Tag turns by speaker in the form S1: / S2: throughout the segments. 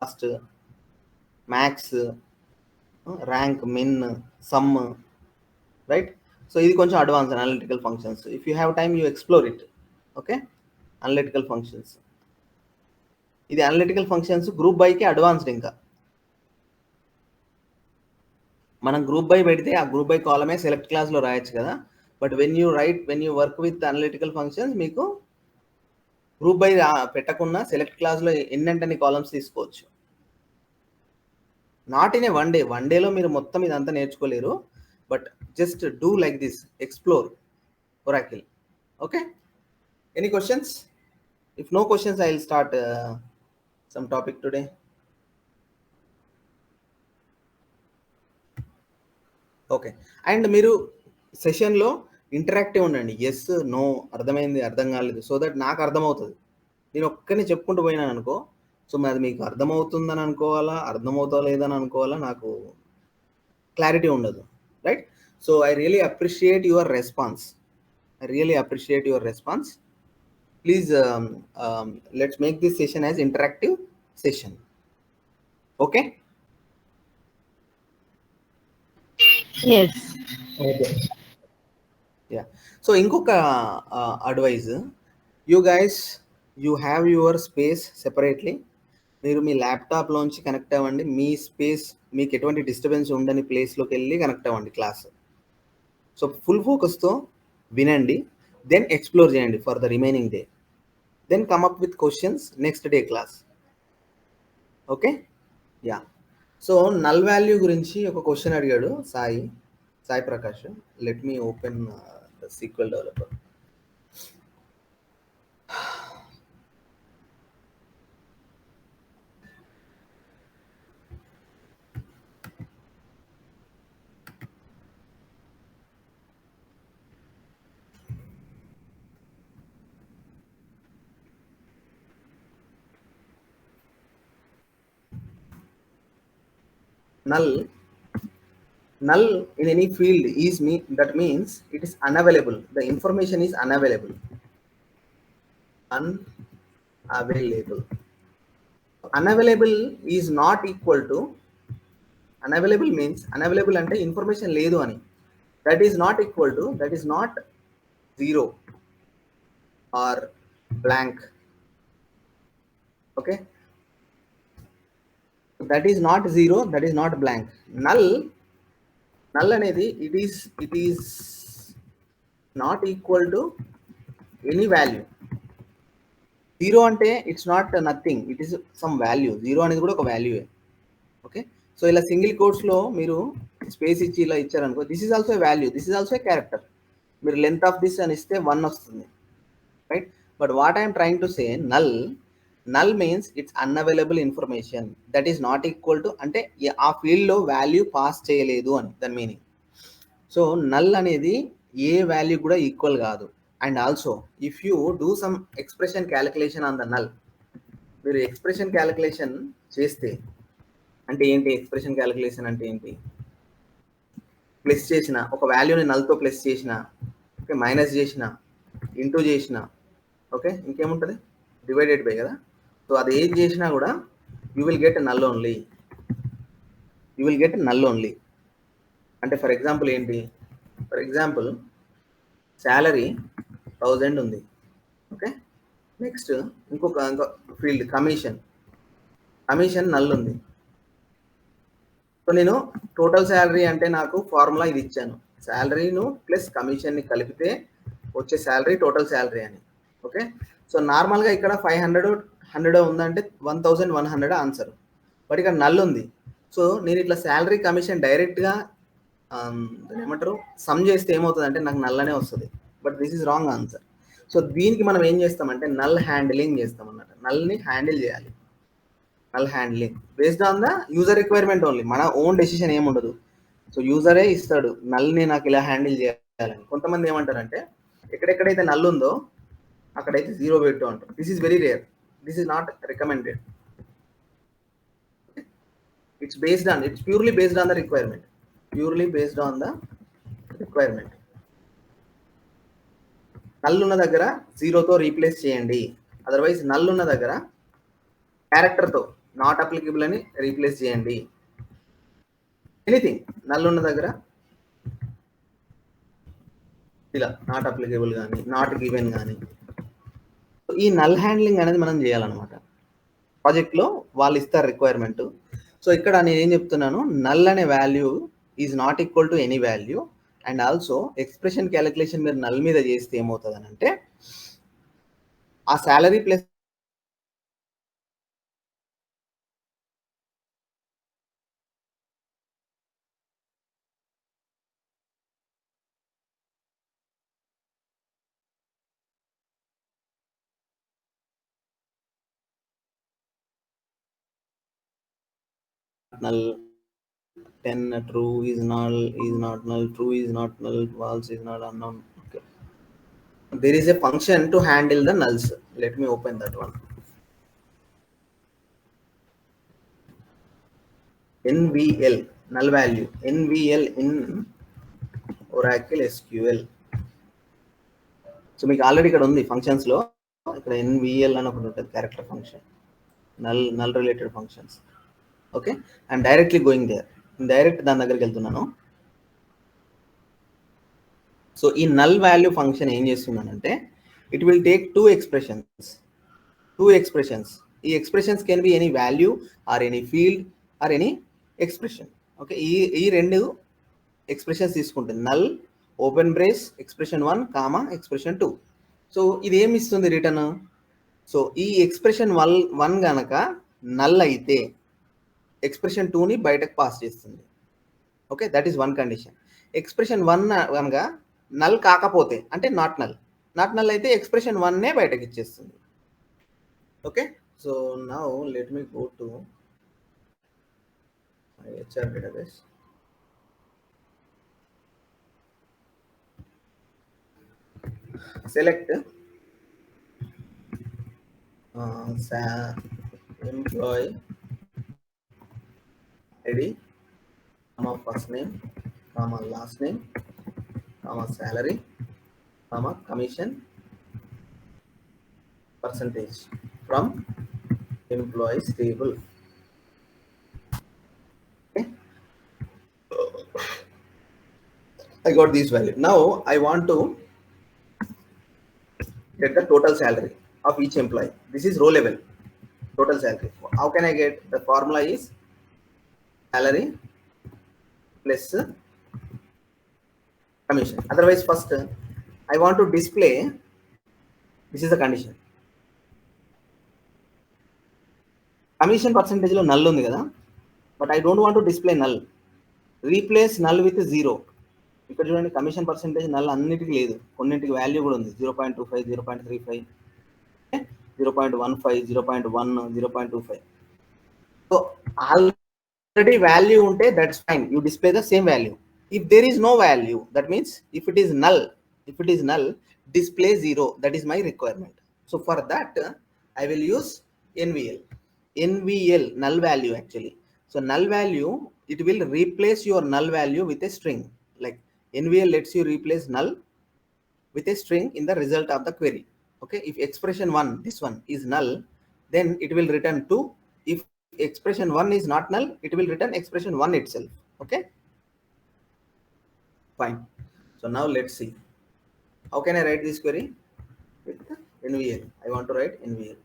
S1: Cost, max, rank, మిన్, some, right? So ఇది కొంచెం advance analytical functions. If you have time you explore it. Okay, analytical functions. ఇది analytical functions group బైకి advanced. ఇంకా మనం group by పెడితే ఆ group by కాలమే select క్లాస్లో రాయొచ్చు కదా. But when you work with analytical functions మీకు గ్రూప్ బై పెట్టకుండా సెలెక్ట్ క్లాస్లో ఎన్నంటని కాలమ్స్ తీసుకోవచ్చు. నాట్ ఇన్ ఏ వన్ డేలో మీరు మొత్తం ఇదంతా నేర్చుకోలేరు. But just do like this, explore Oracle. Okay, any questions? If no questions, I will start some topic today. Okay, and మీరు సెషన్లో ఇంటరాక్టివ్ ఉండండి. ఎస్, నో, అర్థమైంది, అర్థం కాలేదు, సో దట్ నాకు అర్థమవుతుంది. నేను ఒక్కరిని చెప్పుకుంటూ పోయినాను అనుకో, సో అది మీకు అర్థమవుతుందని అనుకోవాలా, అర్థమవుతా లేదని అనుకోవాలా, నాకు క్లారిటీ ఉండదు, right? So I really appreciate your response. Please let's make this session as interactive session. Okay?
S2: Yes.
S1: Okay. Yeah. So inkoka advice, you guys, you have your space separately. మీరు మీ ల్యాప్టాప్ లోంచి connect అవ్వండి. మీ space, మీకు ఎటువంటి disturbance ఉండని ప్లేస్లోకి వెళ్ళి connect అవ్వండి class. So full ఫోకస్తో వినండి, దెన్ ఎక్స్ప్లోర్ చేయండి for the remaining day. Then come up with questions next day class. Okay, yeah. So null value గురించి ఒక క్వశ్చన్ అడిగాడు Sai Prakash. Let me open SQL developer. null in any field that means it is unavailable. The information is unavailable. Unavailable is not equal to, unavailable means unavailable ante information ledu ani. That is not equal to, that is not zero or blank. Okay, that is not zero, that is not blank. null అనేది it is not equal to any value. Zero అంటే it's not nothing, it is some value. Zero అనేది కూడా ఒక వాల్యూయే. Okay, so ఇలా single కోట్స్లో మీరు space ఇచ్చి ఇలా ఇచ్చారనుకో, this is also a value, this is also a character. మీరు లెంత్ ఆఫ్ దిస్ అని ఇస్తే 1 వస్తుంది, right? But what I'm trying to say, null means it's unavailable information that is not equal to, అంటే ఆ ఫీల్డ్లో వాల్యూ పాస్ చేయలేదు అని దాని మీనింగ్. సో నల్ అనేది ఏ వాల్యూ కూడా ఈక్వల్ కాదు. And also if you do some expression calculation on the null, మీరు ఎక్స్ప్రెషన్ క్యాలిక్యులేషన్ చేస్తే, అంటే ఏంటి ఎక్స్ప్రెషన్ క్యాలిక్యులేషన్ అంటే ఏంటి? ప్లస్ చేసిన ఒక వాల్యూని నల్తో ప్లస్ చేసిన, ఓకే, మైనస్ చేసిన, ఇంటూ చేసిన, ఓకే, ఇంకేముంటుంది, డివైడెడ్ బై కదా. సో అది ఏది చేసినా కూడా you will get null only. అంటే ఫర్ ఎగ్జాంపుల్ ఏంటి, ఫర్ ఎగ్జాంపుల్ శాలరీ 1000 ఉంది, ఓకే. నెక్స్ట్ ఇంకొక ఫీల్డ్ కమిషన్ నల్ ఉంది. సో నేను టోటల్ శాలరీ అంటే నాకు ఫార్ములా ఇది ఇచ్చాను, శాలరీను ప్లస్ కమిషన్ని కలిపితే వచ్చే శాలరీ టోటల్ శాలరీ అని. ఓకే, సో నార్మల్గా ఇక్కడ 500 ఉందంటే 1100 ఆన్సర్. బట్ ఇక్కడ నల్ ఉంది. సో నేను ఇట్లా శాలరీ కమిషన్ డైరెక్ట్గా ఏమంటారు సమ్ చేస్తే ఏమవుతుంది అంటే నాకు నల్ అనే వస్తుంది. But this is wrong answer. So దీనికి మనం ఏం చేస్తామంటే నల్ హ్యాండిలింగ్ చేస్తాం అన్నమాట. నల్ని హ్యాండిల్ చేయాలి. Null handling based on the user requirement only, మన ఓన్ డెసిషన్ ఏముండదు. సో యూజరే ఇస్తాడు నల్ని నాకు ఇలా హ్యాండిల్ చేయాలని. కొంతమంది ఏమంటారంటే ఎక్కడెక్కడైతే నల్ ఉందో అక్కడైతే 0 పెట్టు అంటారు. This is very rare, this is not recommended. It's purely based on the requirement. Null ఉన్న దగ్గర 0తో రీప్లేస్ చేయండి. అదర్వైజ్ నల్ ఉన్న దగ్గర క్యారెక్టర్తో, నాట్ అప్లికబుల్ అని రీప్లేస్ చేయండి. ఎనీథింగ్ నల్ ఉన్న దగ్గర ఇలా నాట్ అప్లికబుల్ కానీ నాట్ గివెన్ కానీ ఈ నల్ హ్యాండ్లింగ్ అనేది మనం చేయాలన్నమాట. ప్రాజెక్ట్లో వాళ్ళు ఇస్తారు రిక్వైర్మెంట్. సో ఇక్కడ నేను ఏం చెప్తున్నాను, నల్ అనే value is not equal to any value. And also expression calculation మీరు నల్ మీద చేస్తే ఏమవుతుంది అని అంటే ఆ salary plus null, 10 true is null, is not null, true is not null, false is not unknown. Okay, there is a function to handle the nulls. Let me open that one. NVL, null value, NVL in Oracle SQL. So మీకు already ఇక్కడ ఉంది functions లో, ఇక్కడ NVL అని ఒకటి ఉంటుంది, character function, null related functions. Okay, I'm directly going there, direct దాని దగ్గరికి వెళ్తున్నాను. సో ఈ నల్ వాల్యూ ఫంక్షన్ ఏం చేస్తున్నానంటే it will take two expressions. ఈ expressions can be any value or any field or any expression. Okay, ఈ రెండు expressions తీసుకుంటుంది, null open brace expression 1 comma expression 2. So ఇది ఏమి ఇస్తుంది రిటర్న్? సో ఈ ఎక్స్ప్రెషన్ 1 గనక నల్ అయితే ఎక్స్ప్రెషన్ 2ని బయటకు పాస్ చేస్తుంది. Okay, that is one condition. Expression 1 కనుక నల్ కాకపోతే అంటే నాట్ నల్ అయితే ఎక్స్ప్రెషన్ 1నే బయటకు ఇచ్చేస్తుంది. Okay, so now let me go to my HR database. Select employee ID, comma first name, comma last name, comma salary, comma commission percentage from employees table. Okay, I got this value. Now I want to get the total salary of each employee. This is row level total salary. How can I get? The formula is salary plus commission. Otherwise, first I want to display, this is the condition, commission percentage లో null ఉంది కదా, but I don't want to display null. Replace null with 0. ఇక్కడ చూడండి, commission percentage null అన్నిటికీ లేదు, కొన్నింటికి value కూడా ఉంది, 0.25, 0.35, 0.15, 0.1, 0.25. సో ఆల్రెడీ వాల్యూ ఉంటే that's fine, you display the same value. If there is no value, that means if it is null display 0. That is my requirement. So for that I will use NVL, null value actually. So null value, it will replace your null value with a string. Like NVL lets you replace null with a string in the result of the query. Okay, if expression 1, this one is null, then it will return 2. If expression 1 is not null, it will return expression 1 itself. Okay, fine. So now let's see, how can I write this query with NVL? I want to write NVL.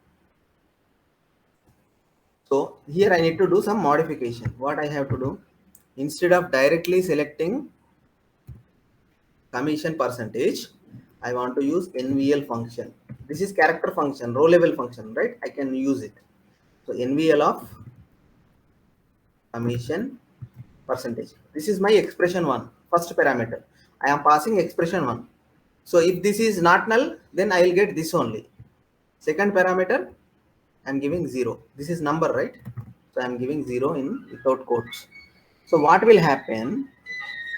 S1: So here I need to do some modification. What I have to do, instead of directly selecting commission percentage, I want to use NVL function. This is character function, row level function, right? I can use it. So NVL of commission percentage. This is my expression 1, first parameter. I am passing expression 1. So if this is not null, then I will get this only. Second parameter, I am giving 0. This is number, right? So I am giving 0 in without quotes. So what will happen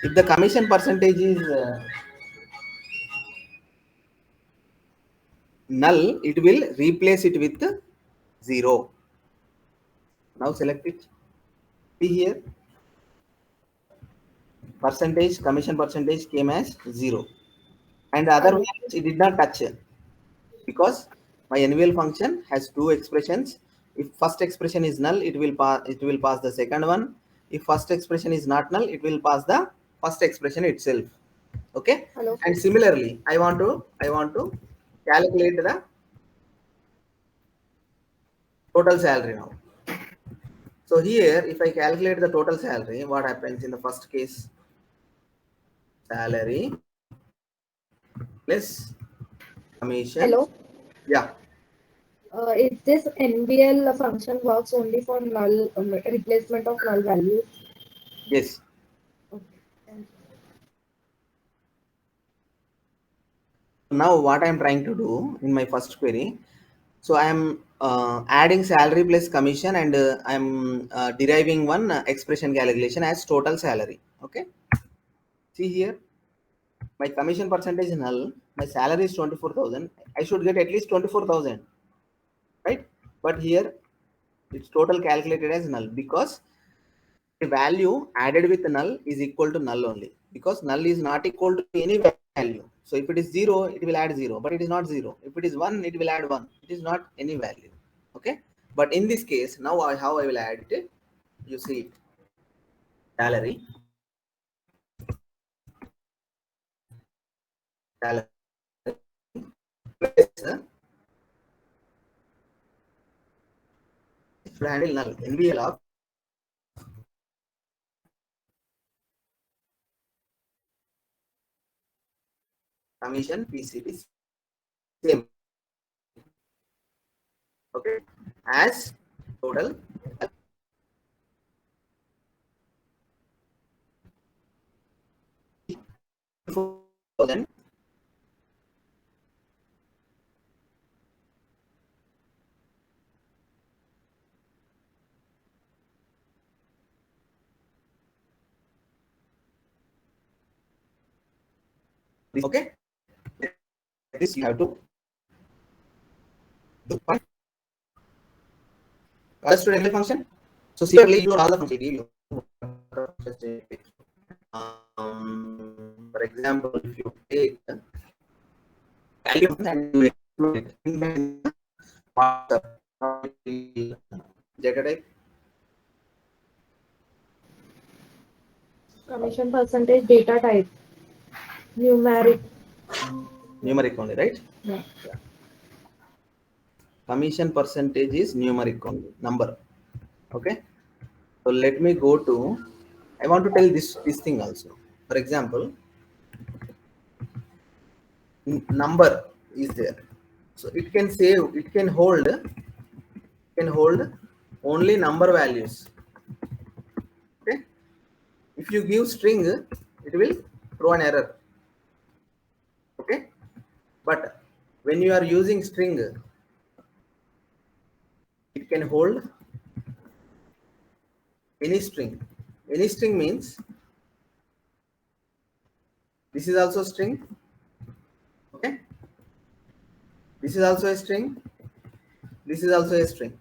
S1: if the commission percentage is null? It will replace it with 0. Now select it. See here, percentage, commission percentage came as 0, and otherwise it did not touch, because my NVL function has two expressions. If first expression is null, it will pass the second one. If first expression is not null, it will pass the first expression itself. Okay.
S2: Hello.
S1: And similarly, I want to calculate the total salary now. So here, if I calculate the total salary, what happens in the first case? Salary plus commission.
S2: Hello.
S1: Yeah.
S2: If this NBL function works only for null replacement of null values.
S1: Yes.
S2: Okay. Thank you.
S1: Now what I am trying to do in my first query, so I am adding salary plus commission, and I am deriving one expression calculation as total salary. Okay. See here, my commission percentage is null. My salary is 24,000. I should get at least 24,000, right? But here it's total calculated as null, because the value added with null is equal to null only, because null is not equal to any value. So if it is 0, it will add 0, but it is not 0. If it is 1, it will add 1. It is not any value. Okay. But in this case, now how I will add it, you see, salary, salary plus, it should handle null, NVL of commission PCT, same. Okay. As total 4,000. Okay. This you have to do. Understood any function? So similarly, you all the functions. For example, if you take value and you explode it in WhatsApp, data type,
S2: Commission percentage data type numeric.
S1: numeric only, right?
S2: Yeah.
S1: Commission percentage is numeric only, number. Okay. So let me go to. I want to tell this thing also. For example, number is there, so it can save. It can hold only number values. Okay. If you give string, it will throw an error. Okay. But when you are using string, it can hold any string. Any string means this is also string. Okay. This is also a string. This is also a string.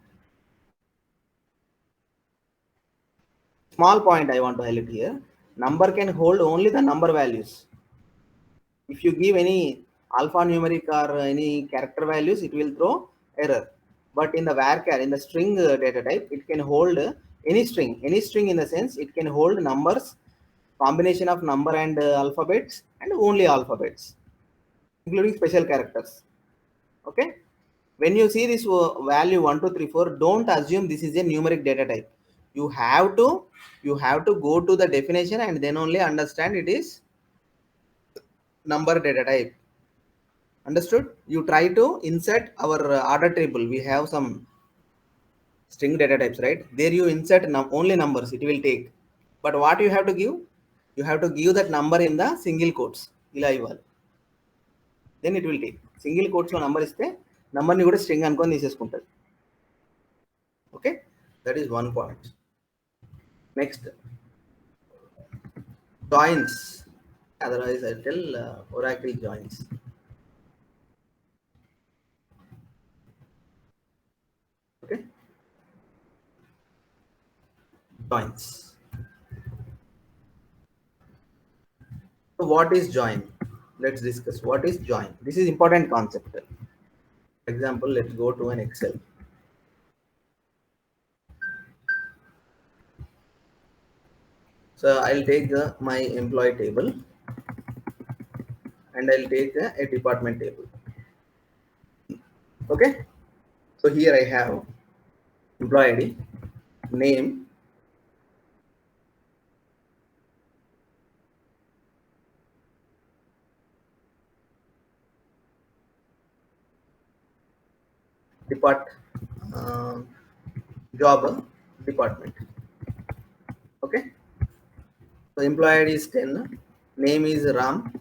S1: Small point I want to highlight here. Number can hold only the number values. If you give any alphanumeric or any character values, it will throw error. But in the varchar, in the string data type, it can hold any string. Any string in the sense it can hold numbers, combination of number and alphabets, and only alphabets, including special characters. Okay. When you see this value 1, 2, 3, 4, don't assume this is a numeric data type. You have to go to the definition and then only understand it is number data type. Understood? You try to insert our order table. We have some string data types, right? There you insert only numbers. It will take. But what you have to give? You have to give that number in the single quotes. ఇలా ఇవ్వాలి. Then it will take. Single quotes లో number ఇస్తే number ని కూడా string అనుకొని తీసేసుకుంటుంది. Okay? That is one point. Next, joins. Otherwise, I'll tell Oracle joins. Okay? Joins. So what is join? Let's discuss what is join. This is important concept. For example, let's go to an Excel. So I'll take my employee table and I'll take a department table. Okay. So here I have employee ID, name, depart, uh, job, department. Okay. So employee ID is 10, name is Ram,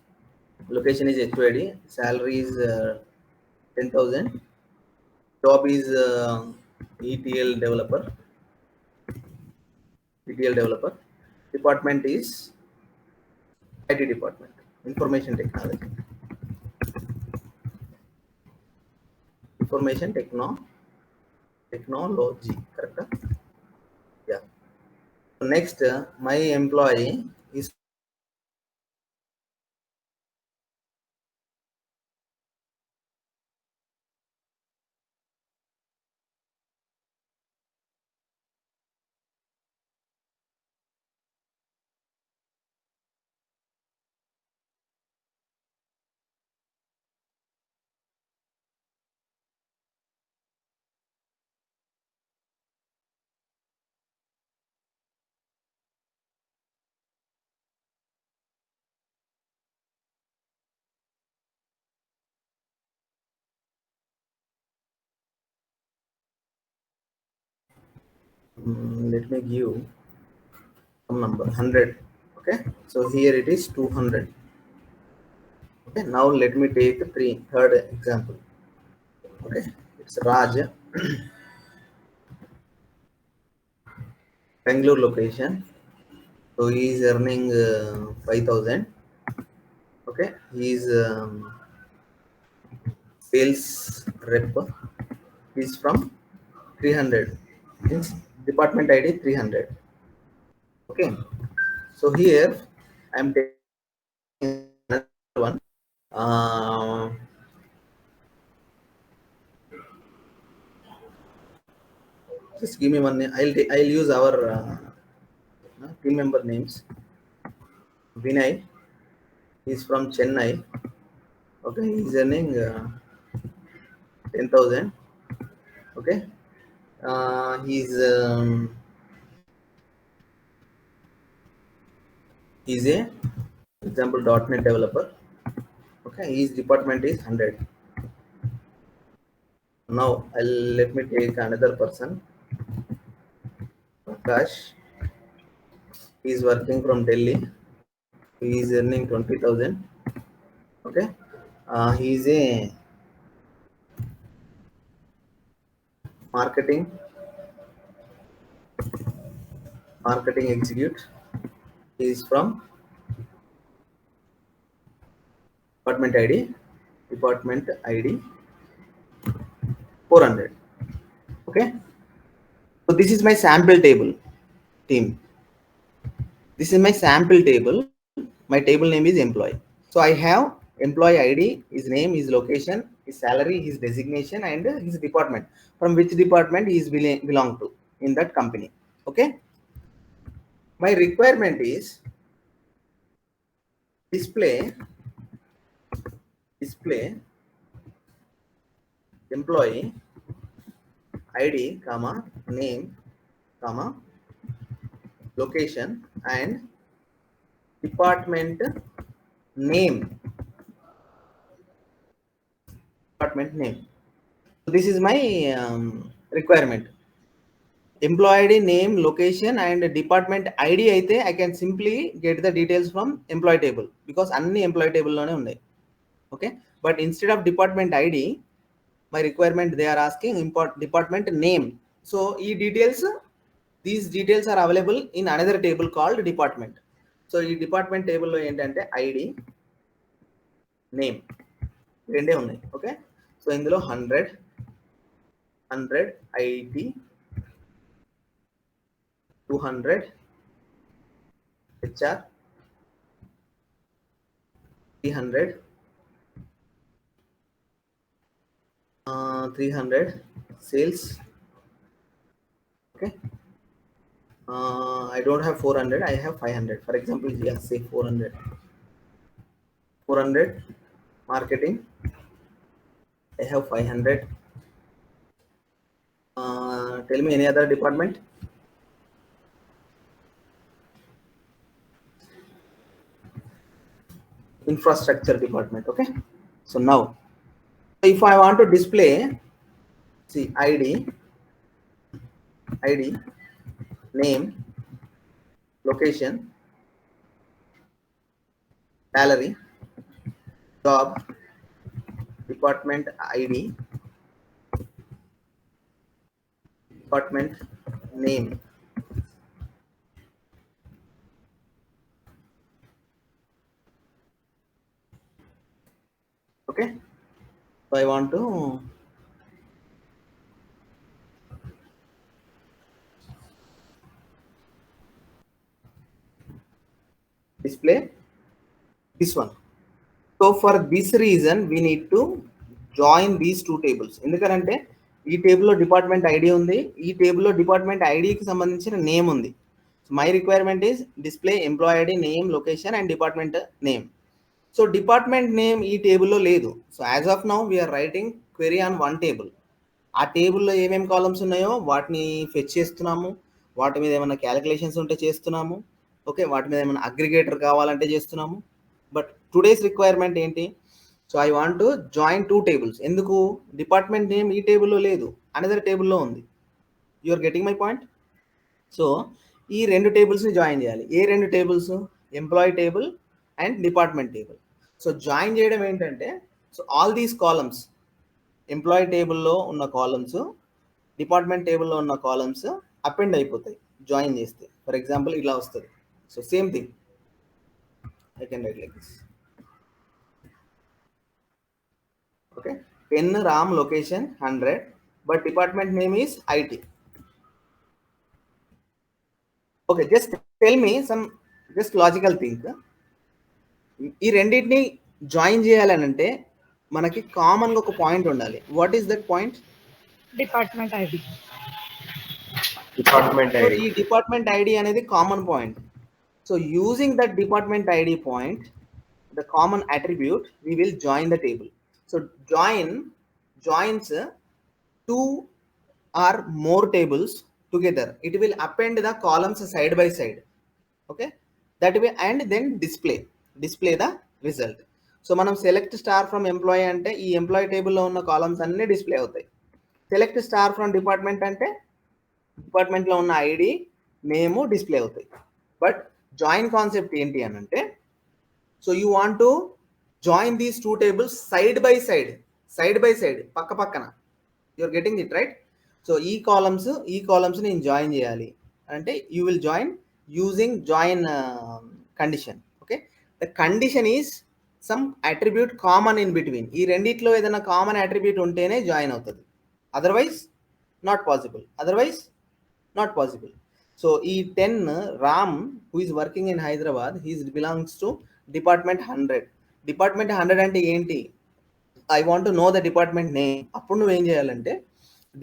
S1: location is HYD, salary is 10,000, job is ETL developer, ETL developer, department is IT department, information technology, information technology, correct? Yeah. So next, my employee is let me give some number 100. Okay, so here it is 200. Okay, now let me take third example. Okay, it's Raj, Bangalore location. So he is earning 5,000. Okay, he is sales rep. He is from 300. Means department ID 300. Okay, so here I am taking another one. Uh, just give me one name. I'll use our team member names. Vinay is from Chennai. Okay, he's earning 10,000. Okay, he's a example .NET developer. Okay, his department is 100. Now let me take another person. Prakash. He is working from Delhi. He is earning 20,000. Okay, he is a marketing marketing execute. He is from department ID 400. Okay, so this is my sample table team. This is my sample table. My table name is employee. So I have employee ID, his name, his location, his salary, his designation, and his department. From which department he is belong to in that company. Okay. My requirement is display employee ID, comma, name, comma, location, and department name. Department name. So this is my requirement. Employee ID, name, location, and department ID అయితే I can simply get the details from employee table because అన్ని employee table లోనే ఉన్నాయి. Okay, but instead of department ID, my requirement they are asking import department name. So these details are available in another table called department. So ఈ department table లో ఏంటంటే ID, name రెండే ఉన్నాయి. Okay, so ఇందులో 100 IT 200 HR 300 300 sales. Okay, I don't have 400, I have 500. For example, yeah, say 400. 400 marketing, I have 500. Tell me any other department. Infrastructure department. Okay. So now, if I want to display, see ID, name, location, salary, job, department ID, department name. Okay. So I want to display this one. So for this reason, we need to join these two tables. ఎందుకంటే ఈ టేబుల్లో department ID ఉంది, ఈ టేబుల్లో department ఐడికి సంబంధించిన name ఉంది. My requirement is display employee ID, name, location and department name. So department name ఈ టేబుల్లో లేదు. So as of now we're writing query on one table. ఆ టేబుల్లో ఏమేమి కాలమ్స్ ఉన్నాయో వాటిని ఫెచ్ చేస్తున్నాము, వాటి మీద ఏమైనా క్యాలిక్యులేషన్స్ ఉంటే చేస్తున్నాము. ఓకే, వాటి మీద ఏమైనా అగ్రిగేటర్ కావాలంటే చేస్తున్నాము. బట్ టుడేస్ రిక్వైర్మెంట్ ఏంటి? So I want to join two tables. ఎందుకు? డిపార్ట్మెంట్ నేమ్ ఈ టేబుల్లో లేదు, అనదర్ టేబుల్లో ఉంది. You are getting my point? So ఈ రెండు టేబుల్స్ని జాయిన్ చేయాలి. ఏ రెండు టేబుల్స్? Employee table and department table. So join చేయడం ఏంటంటే, so all these columns, employee టేబుల్లో ఉన్న కాలమ్స్, డిపార్ట్మెంట్ టేబుల్లో ఉన్న కాలమ్స్ అపెండ్ అయిపోతాయి జాయిన్ చేస్తే. ఫర్ ఎగ్జాంపుల్ ఇలా వస్తుంది. So same thing I can write like this. Okay, pen ram location 100, but department name is IT. Okay, just tell me some just logical thing. ఈ రెండింటిని join చేయాలనంటే మనకి కామన్గా ఒక point ఉండాలి. What is that point?
S2: Department ID.
S1: ఈ department ID అనేది common point. So using that department ID point, the common attribute, we will join the table. So joins two or more tables together. It will append the columns side by side. Okay, that way, and then display the result. So మనం select star from employee అంటే ఈ employee టేబుల్లో ఉన్న columns అన్ని display అవుతాయి. Select star from department అంటే డిపార్ట్మెంట్లో ఉన్న ఐడి, నేము డిస్ప్లే అవుతాయి. బట్ జాయిన్ కాన్సెప్ట్ ఏంటి అని అంటే, so you want to join these two tables side by side, పక్క పక్కన. you're getting it right? So ఈ కాలమ్స్ నేను జాయిన్ చేయాలి అంటే you will join using join condition. Okay, the condition is some attribute common in between. ఈ రెండిట్లో ఏదైనా common attribute ఉంటేనే జాయిన్ అవుతుంది, అదర్వైజ్ నాట్ పాసిబుల్. సో ఈ 10 Ram who is working in Hyderabad, he belongs to department 100. Department 100 అంటే ఏంటి? I want to know the department name. అప్పుడు నువ్వేం చేయాలంటే,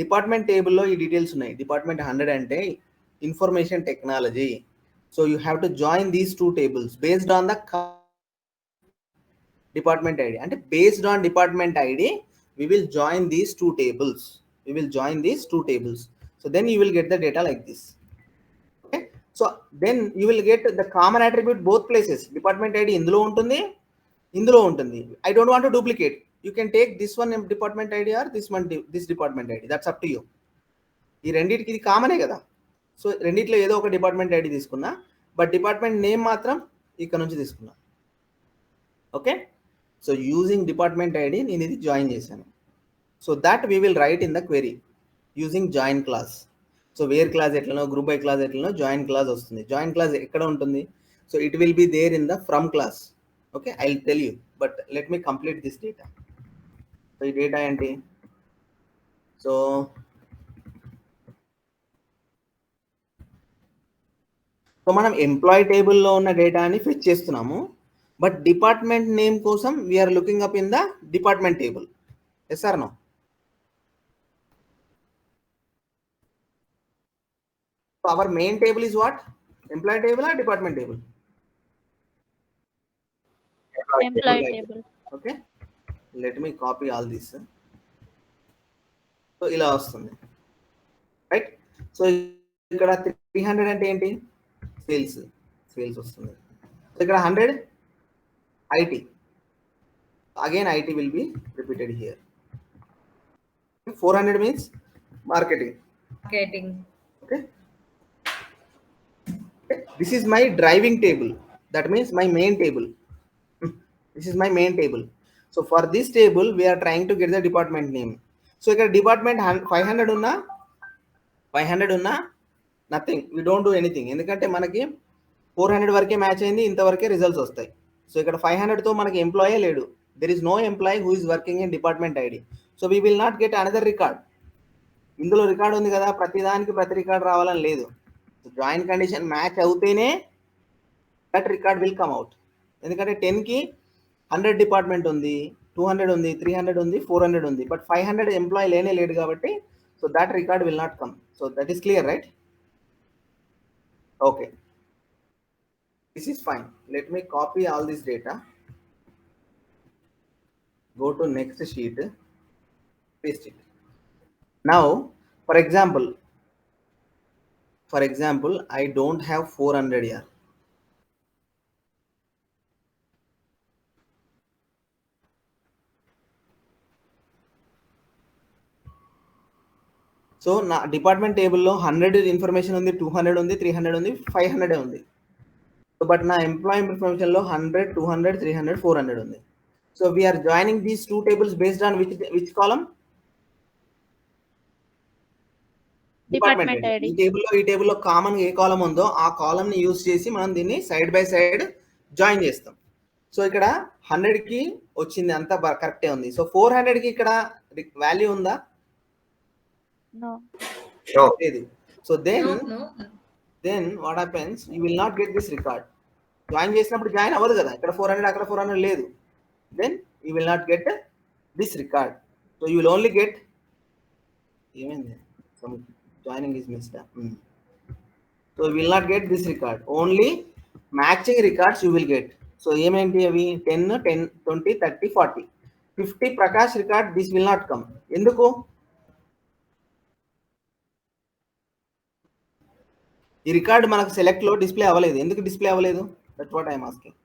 S1: డిపార్ట్మెంట్ టేబుల్లో ఈ డీటెయిల్స్ ఉన్నాయి. డిపార్ట్మెంట్ 100 అంటే information technology. So you have to join these two tables based on the department ID. అంటే based on department ID we will join these two tables. So then you will get the data like this. Okay, so then you will get the common attribute both places. Department ID ఇందులో ఉంటుంది. I don't want to duplicate. You can take this one department ID or this department ID. That's up to you. ఈ రెండింటికి ఇది కామనే కదా. So రెండిట్లో ఏదో ఒక డిపార్ట్మెంట్ ఐడి తీసుకున్నా, బట్ డిపార్ట్మెంట్ నేమ్ మాత్రం ఇక్కడ నుంచి తీసుకున్నా. Okay, so using department ID నేను ఇది జాయిన్ చేశాను. So that we will write in the query using join clause. So where clause ఎట్లనో, గ్రూప్ బై క్లాస్ ఎట్లనో జాయిన్ క్లాస్ వస్తుంది. జాయిన్ క్లాస్ ఎక్కడ ఉంటుంది? So it will be there in the from clause. Okay, I will tell you, but let me complete this data. So ఈ data ఏంటి? So మనం employee టేబుల్లో ఉన్న డేటాని ఫెచ్ చేస్తున్నాము, బట్ డిపార్ట్మెంట్ నేమ్ కోసం we're looking up in the department table. Yes or no? So our main table is what? Employee table or department table?
S3: Employee
S1: Employee
S3: table.
S1: table. Okay. Let me copy all this. So ఇలా వస్తుంది, right? So ఇక్కడ 300 అంటే ఏంటి? Sales, sales వస్తుంది. So ఇక్కడ 100 IT, again IT will be repeated here. 400 means marketing.
S2: Marketing.
S1: Okay. This is my driving table, that means my main table. This is my main table. So for this table we are trying to get the department name. So ఇక్కడ department 500 ఉన్నా 500 ఉన్నా nothing, we don't do anything, ఎందుకంటే మనకి 400 వరకే match అయింది, ఇంతవరకే results వస్తాయి. So ఇక్కడ 500 తో మనకి ఎంప్లాయే లేడు, there is no employee who is working in department ID. So we will not get another record. ఇందులో రికార్డ్ ఉంది కదా, ప్రతిదానికి ప్రతి రికార్డ్ రావాలని లేదు. జాయిన్ కండిషన్ మ్యాచ్ అవుతేనే that record will come out. ఎందుకంటే 10కి 100 డిపార్ట్మెంట్ ఉంది, 200 ఉంది, 300 ఉంది, 400 ఉంది, బట్ 500 ఎంప్లాయీ లేనే లేడు కాబట్టి so that record will not come. So that is clear, right? Okay, this is fine. Let me copy all this data, go to next sheet, paste it. Now for example I don't have 400 here. So నా department టేబుల్లో 100 information ఉంది, 200 ఉంది, 300 ఉంది, 500 ఉంది. So but నా employee ఇన్ఫర్మేషన్లో 100, 200, 300, 400 ఉంది. So we're joining these two tables based on which column? Department ID. ఈ టేబుల్లో కామన్ ఏ కాలమ్ ఉందో ఆ కాలమ్ ని యూజ్ చేసి మనం దీన్ని సైడ్ బై సైడ్ జాయిన్ చేస్తాం. సో ఇక్కడ 100కి వచ్చింది, అంతా కరెక్టే ఉంది. సో 400కి ఇక్కడ వాల్యూ ఉందా? లేదు. So then what happens, you will not get this record. Join చేసినప్పుడు జాయిన్ అవ్వదు కదా, ఇక్కడ 400 అక్కడ 400 లేదు, then you will not get this record. So you will only get, ఏమైంది, some joining is missed. So you will not get this record, only matching records you will get. So ఏమేంటి అవి? 10, 10, 20, 30, 40, 50 Prakash record, this will not come. ఎందుకు? ఈ record మనకు select లో display అవ్వలేదు. ఎందుకు display అవ్వలేదు? That's what I'm asking.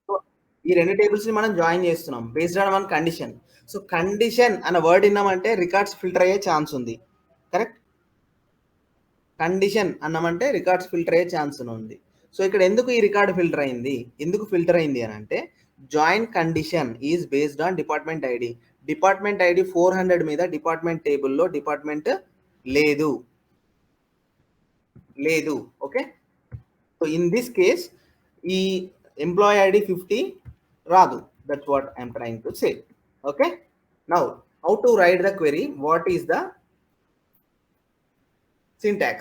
S1: So ఈ రెండు టేబుల్స్ ని మనం జాయిన్ చేస్తున్నాం based on one condition. So condition అన్న వర్డ్ విన్నామంటే రికార్డ్స్ ఫిల్టర్ అయ్యే ఛాన్స్ ఉంది, కరెక్ట్? కండిషన్ అన్నామంటే రికార్డ్స్ ఫిల్టర్ అయ్యే ఛాన్స్ ఉంది. సో ఇక్కడ ఎందుకు ఈ రికార్డ్ ఫిల్టర్ అయింది? ఎందుకు ఫిల్టర్ అయింది అని అంటే, join condition is based on department ID. Department ID 400 మీద డిపార్ట్మెంట్ టేబుల్లో డిపార్ట్మెంట్ లేదు. Okay. So in this case ఈ ఎంప్లాయీ ఐడి 50 రాదు. That's what I'm trying to say. Okay, now how to write the query? What is the syntax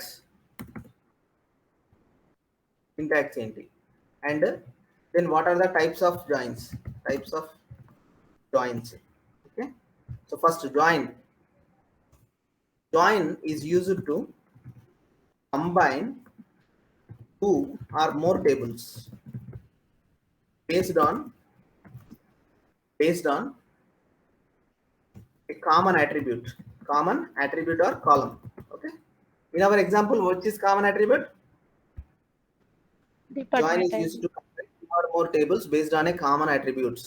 S1: enti, and then what are the types of joins? Okay, so first join is used to combine two or more tables based on a common attribute or column. Okay, in our example, what is common attribute? Join is used to combine two or more tables based on a common attributes.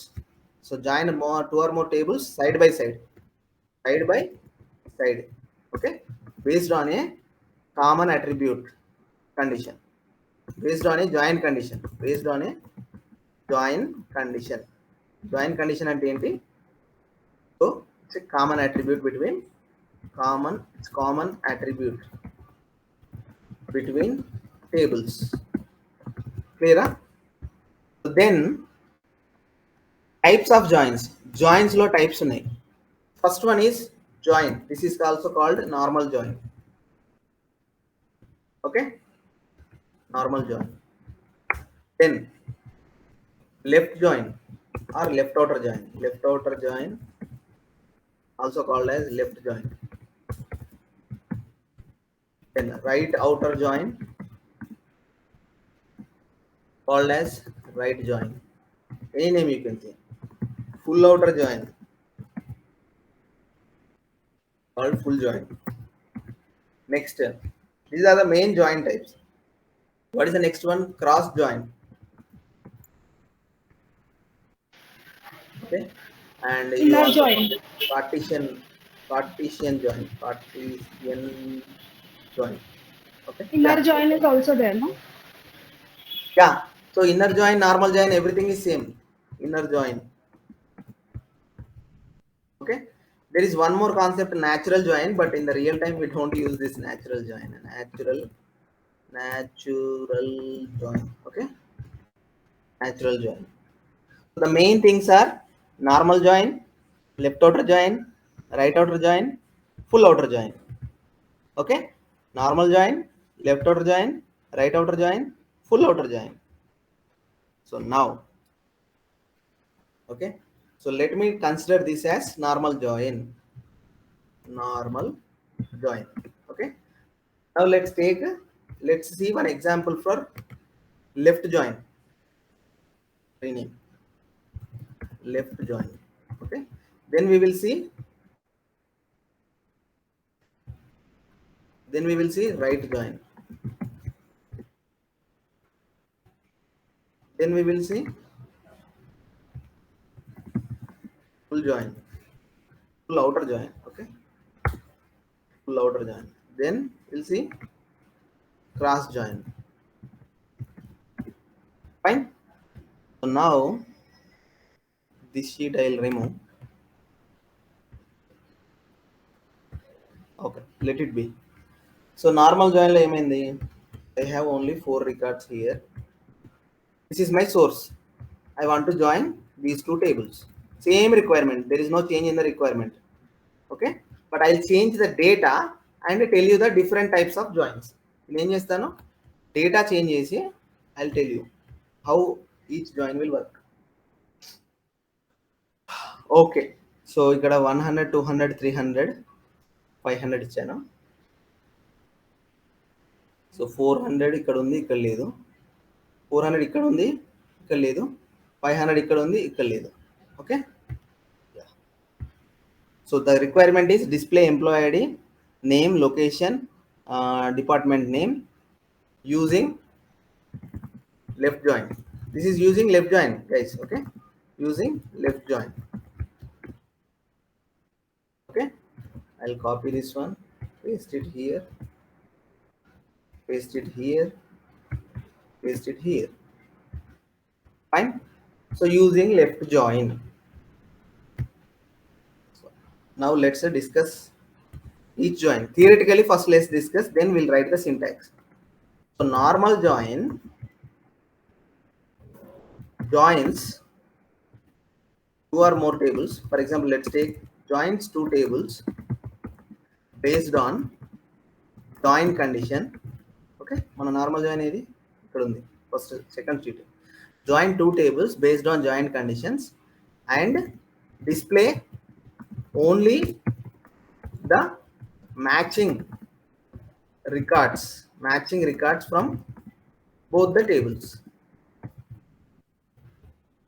S1: So join two or more tables side by side, okay, based on a common attribute condition, based on a join condition. Join condition అంటే ఏంటి? So it's a common attribute between tables. Clear? Then types of joins లో types ఉన్నాయి. First one is join. This is also called normal join. Okay, normal join. Then left join or left outer join, also called as left join. Then right outer join called as right join. Any name you can say. Full outer join called full join. Next, these are the main join types. What is the next one? Cross join. Okay, and you
S2: Inner
S1: also
S2: join.
S1: partition, partition join. Okay,
S2: Inner
S1: yeah,
S2: join is also there, no?
S1: yeah. So inner join, normal join, everything is same. Inner join. Okay, there is one more concept, natural join, but in the real time we don't use this natural join. Natural join. Okay, natural join. So the main things are normal join, left outer join, right outer join, full outer join. Okay, normal join, left outer join, right outer join, full outer join. So now, okay, so let me consider this as normal join. Normal join. Okay, now let's see one example for left join. Rename left join. Okay, then we will see right join. Then we will see full join, full outer join. Okay, full outer join. Then we'll see cross join. Fine. So now this sheet I'll remove. Okay, let it be. So normal join lo ఏమైంది? I have only 4 records here. This is my source. I want to join these two tables. Same requirement. There is no change in the requirement. Okay, but I'll change the data and tell you the different types of joins. నేను ఏం చేస్తాను, data change చేసి I'll tell you how each join will work. Okay, so ఇక్కడ 100, 200, 300, 500 ఇచ్చాను. So 400 ఇక్కడ ఉంది, ఇక్కడ లేదు. 400 ఇక్కడ ఉంది, ఇక్కడ లేదు. 500 ఇక్కడ ఉంది, ఇక్కడ లేదు. Okay, so the requirement is display employee ID, name, location, department name using left join. This is using left join, guys. Okay, using left join. Okay, I'll copy this one, paste it here, paste it here, paste it here. Fine. So using left join. So now let's discuss each join. Theoretically first let's discuss, then we'll write the syntax. So normal join joins two or more tables. For example, let's take joins two tables based on join condition. Okay, మన normal join ఏది ఇక్కడ ఉంది, first second sheet. Join two tables based on join conditions and display only the matching records from both the tables.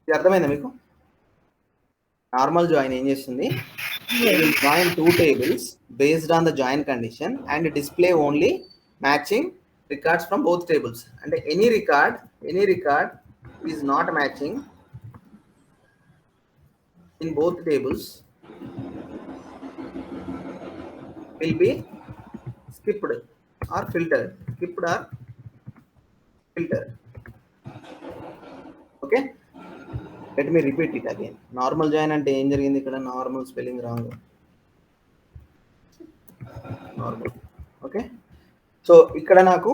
S1: ఇది అర్థమైందా మీకు? Normal join ఏం చేస్తుంది, join two tables based on the join condition and display only matching records from both tables, and any record is not matching in both tables will be skipped or filtered. Okay, let me repeat it again. Normal join ante em jarigindi ikkada, normal spelling wrong, normal. Okay, so ఇక్కడ నాకు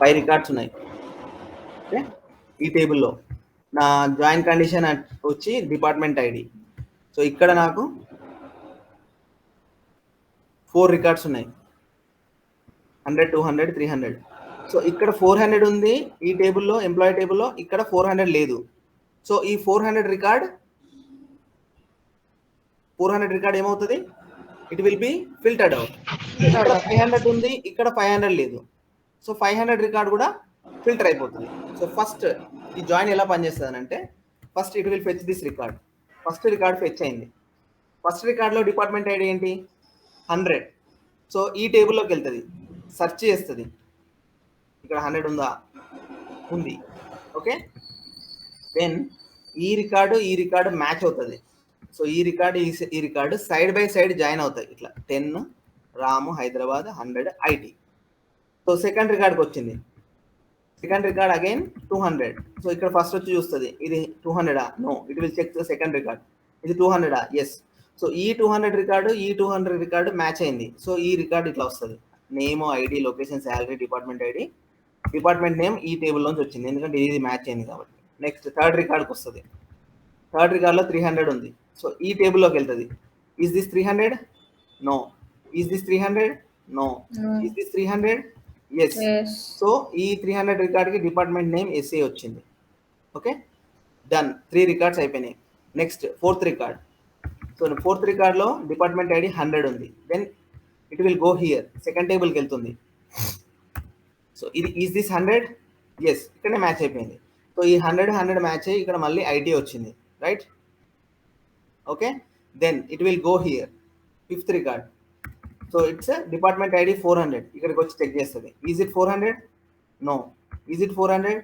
S1: 5 records ఉన్నాయి. Okay, ఈ టేబుల్లో నా join condition వచ్చి department ID. So ఇక్కడ నాకు 4 records ఉన్నాయి, 100, 200, 300. సో ఇక్కడ 400 ఉంది ఈ టేబుల్లో, ఎంప్లాయీ టేబుల్లో. ఇక్కడ 400 లేదు. సో ఈ 400 రికార్డ్ ఏమవుతుంది, it will B filtered out. ఇక్కడ 500 ఉంది, ఇక్కడ 500 లేదు. సో 500 రికార్డ్ కూడా ఫిల్టర్ అయిపోతుంది. సో ఫస్ట్ ఈ జాయిన్ ఎలా పనిచేస్తుంది అంటే, first it will fetch this record. First record fetch అయింది. ఫస్ట్ రికార్డ్లో డిపార్ట్మెంట్ ఐడి ఏంటి? 100. సో ఈ టేబుల్లోకి వెళ్తుంది, సెర్చ్ చేస్తుంది, ఇక్కడ 100 ఉందా? ఉంది. ఓకే, దెన్ ఈ రికార్డు మ్యాచ్ అవుతుంది. సో ఈ record side by side join అవుతాయి ఇట్లా. 10 Ramu Hyderabad, 100 IT. So second రికార్డ్కి వచ్చింది. Second record again 200. సో ఇక్కడ ఫస్ట్ వచ్చి చూస్తుంది, ఇది 200 no, it will check the second record. ఇది 200 ఎస్. సో ఈ 200 రికార్డు మ్యాచ్ అయింది. సో ఈ రికార్డు ఇట్లా వస్తుంది, name, ID, location, salary, department ID, department name ఈ టేబుల్లోంచి వచ్చింది, ఎందుకంటే ఇది మ్యాచ్ అయింది కాబట్టి. నెక్స్ట్ థర్డ్ రికార్డ్కి వస్తుంది. థర్డ్ రికార్డ్లో 300 ఉంది. సో ఈ టేబుల్లోకి వెళ్తుంది. Is this 300? No. Is this 300? No. Is this 300? Yes. So ఈ 300 రికార్డ్కి డిపార్ట్మెంట్ నేమ్ ఎస్ఏ వచ్చింది. Okay, done. 3 రికార్డ్స్ అయిపోయినాయి. Next fourth record. So fourth రికార్డ్లో డిపార్ట్మెంట్ ఐడి 100 ఉంది. Then it will go here, second టేబుల్కి వెళ్తుంది. సో ఇది ఈజ్ దిస్ 100? ఎస్, ఇక్కడనే మ్యాచ్ అయిపోయింది. సో ఈ 100 మ్యాచ్ అయ్యి ఇక్కడ మళ్ళీ ఐటీ వచ్చింది, right? Okay, then it will go here, fifth record. So it's department ID 400, ఇక్కడికి వచ్చి చెక్ చేస్తుంది. Is it 400? No. Is it 400?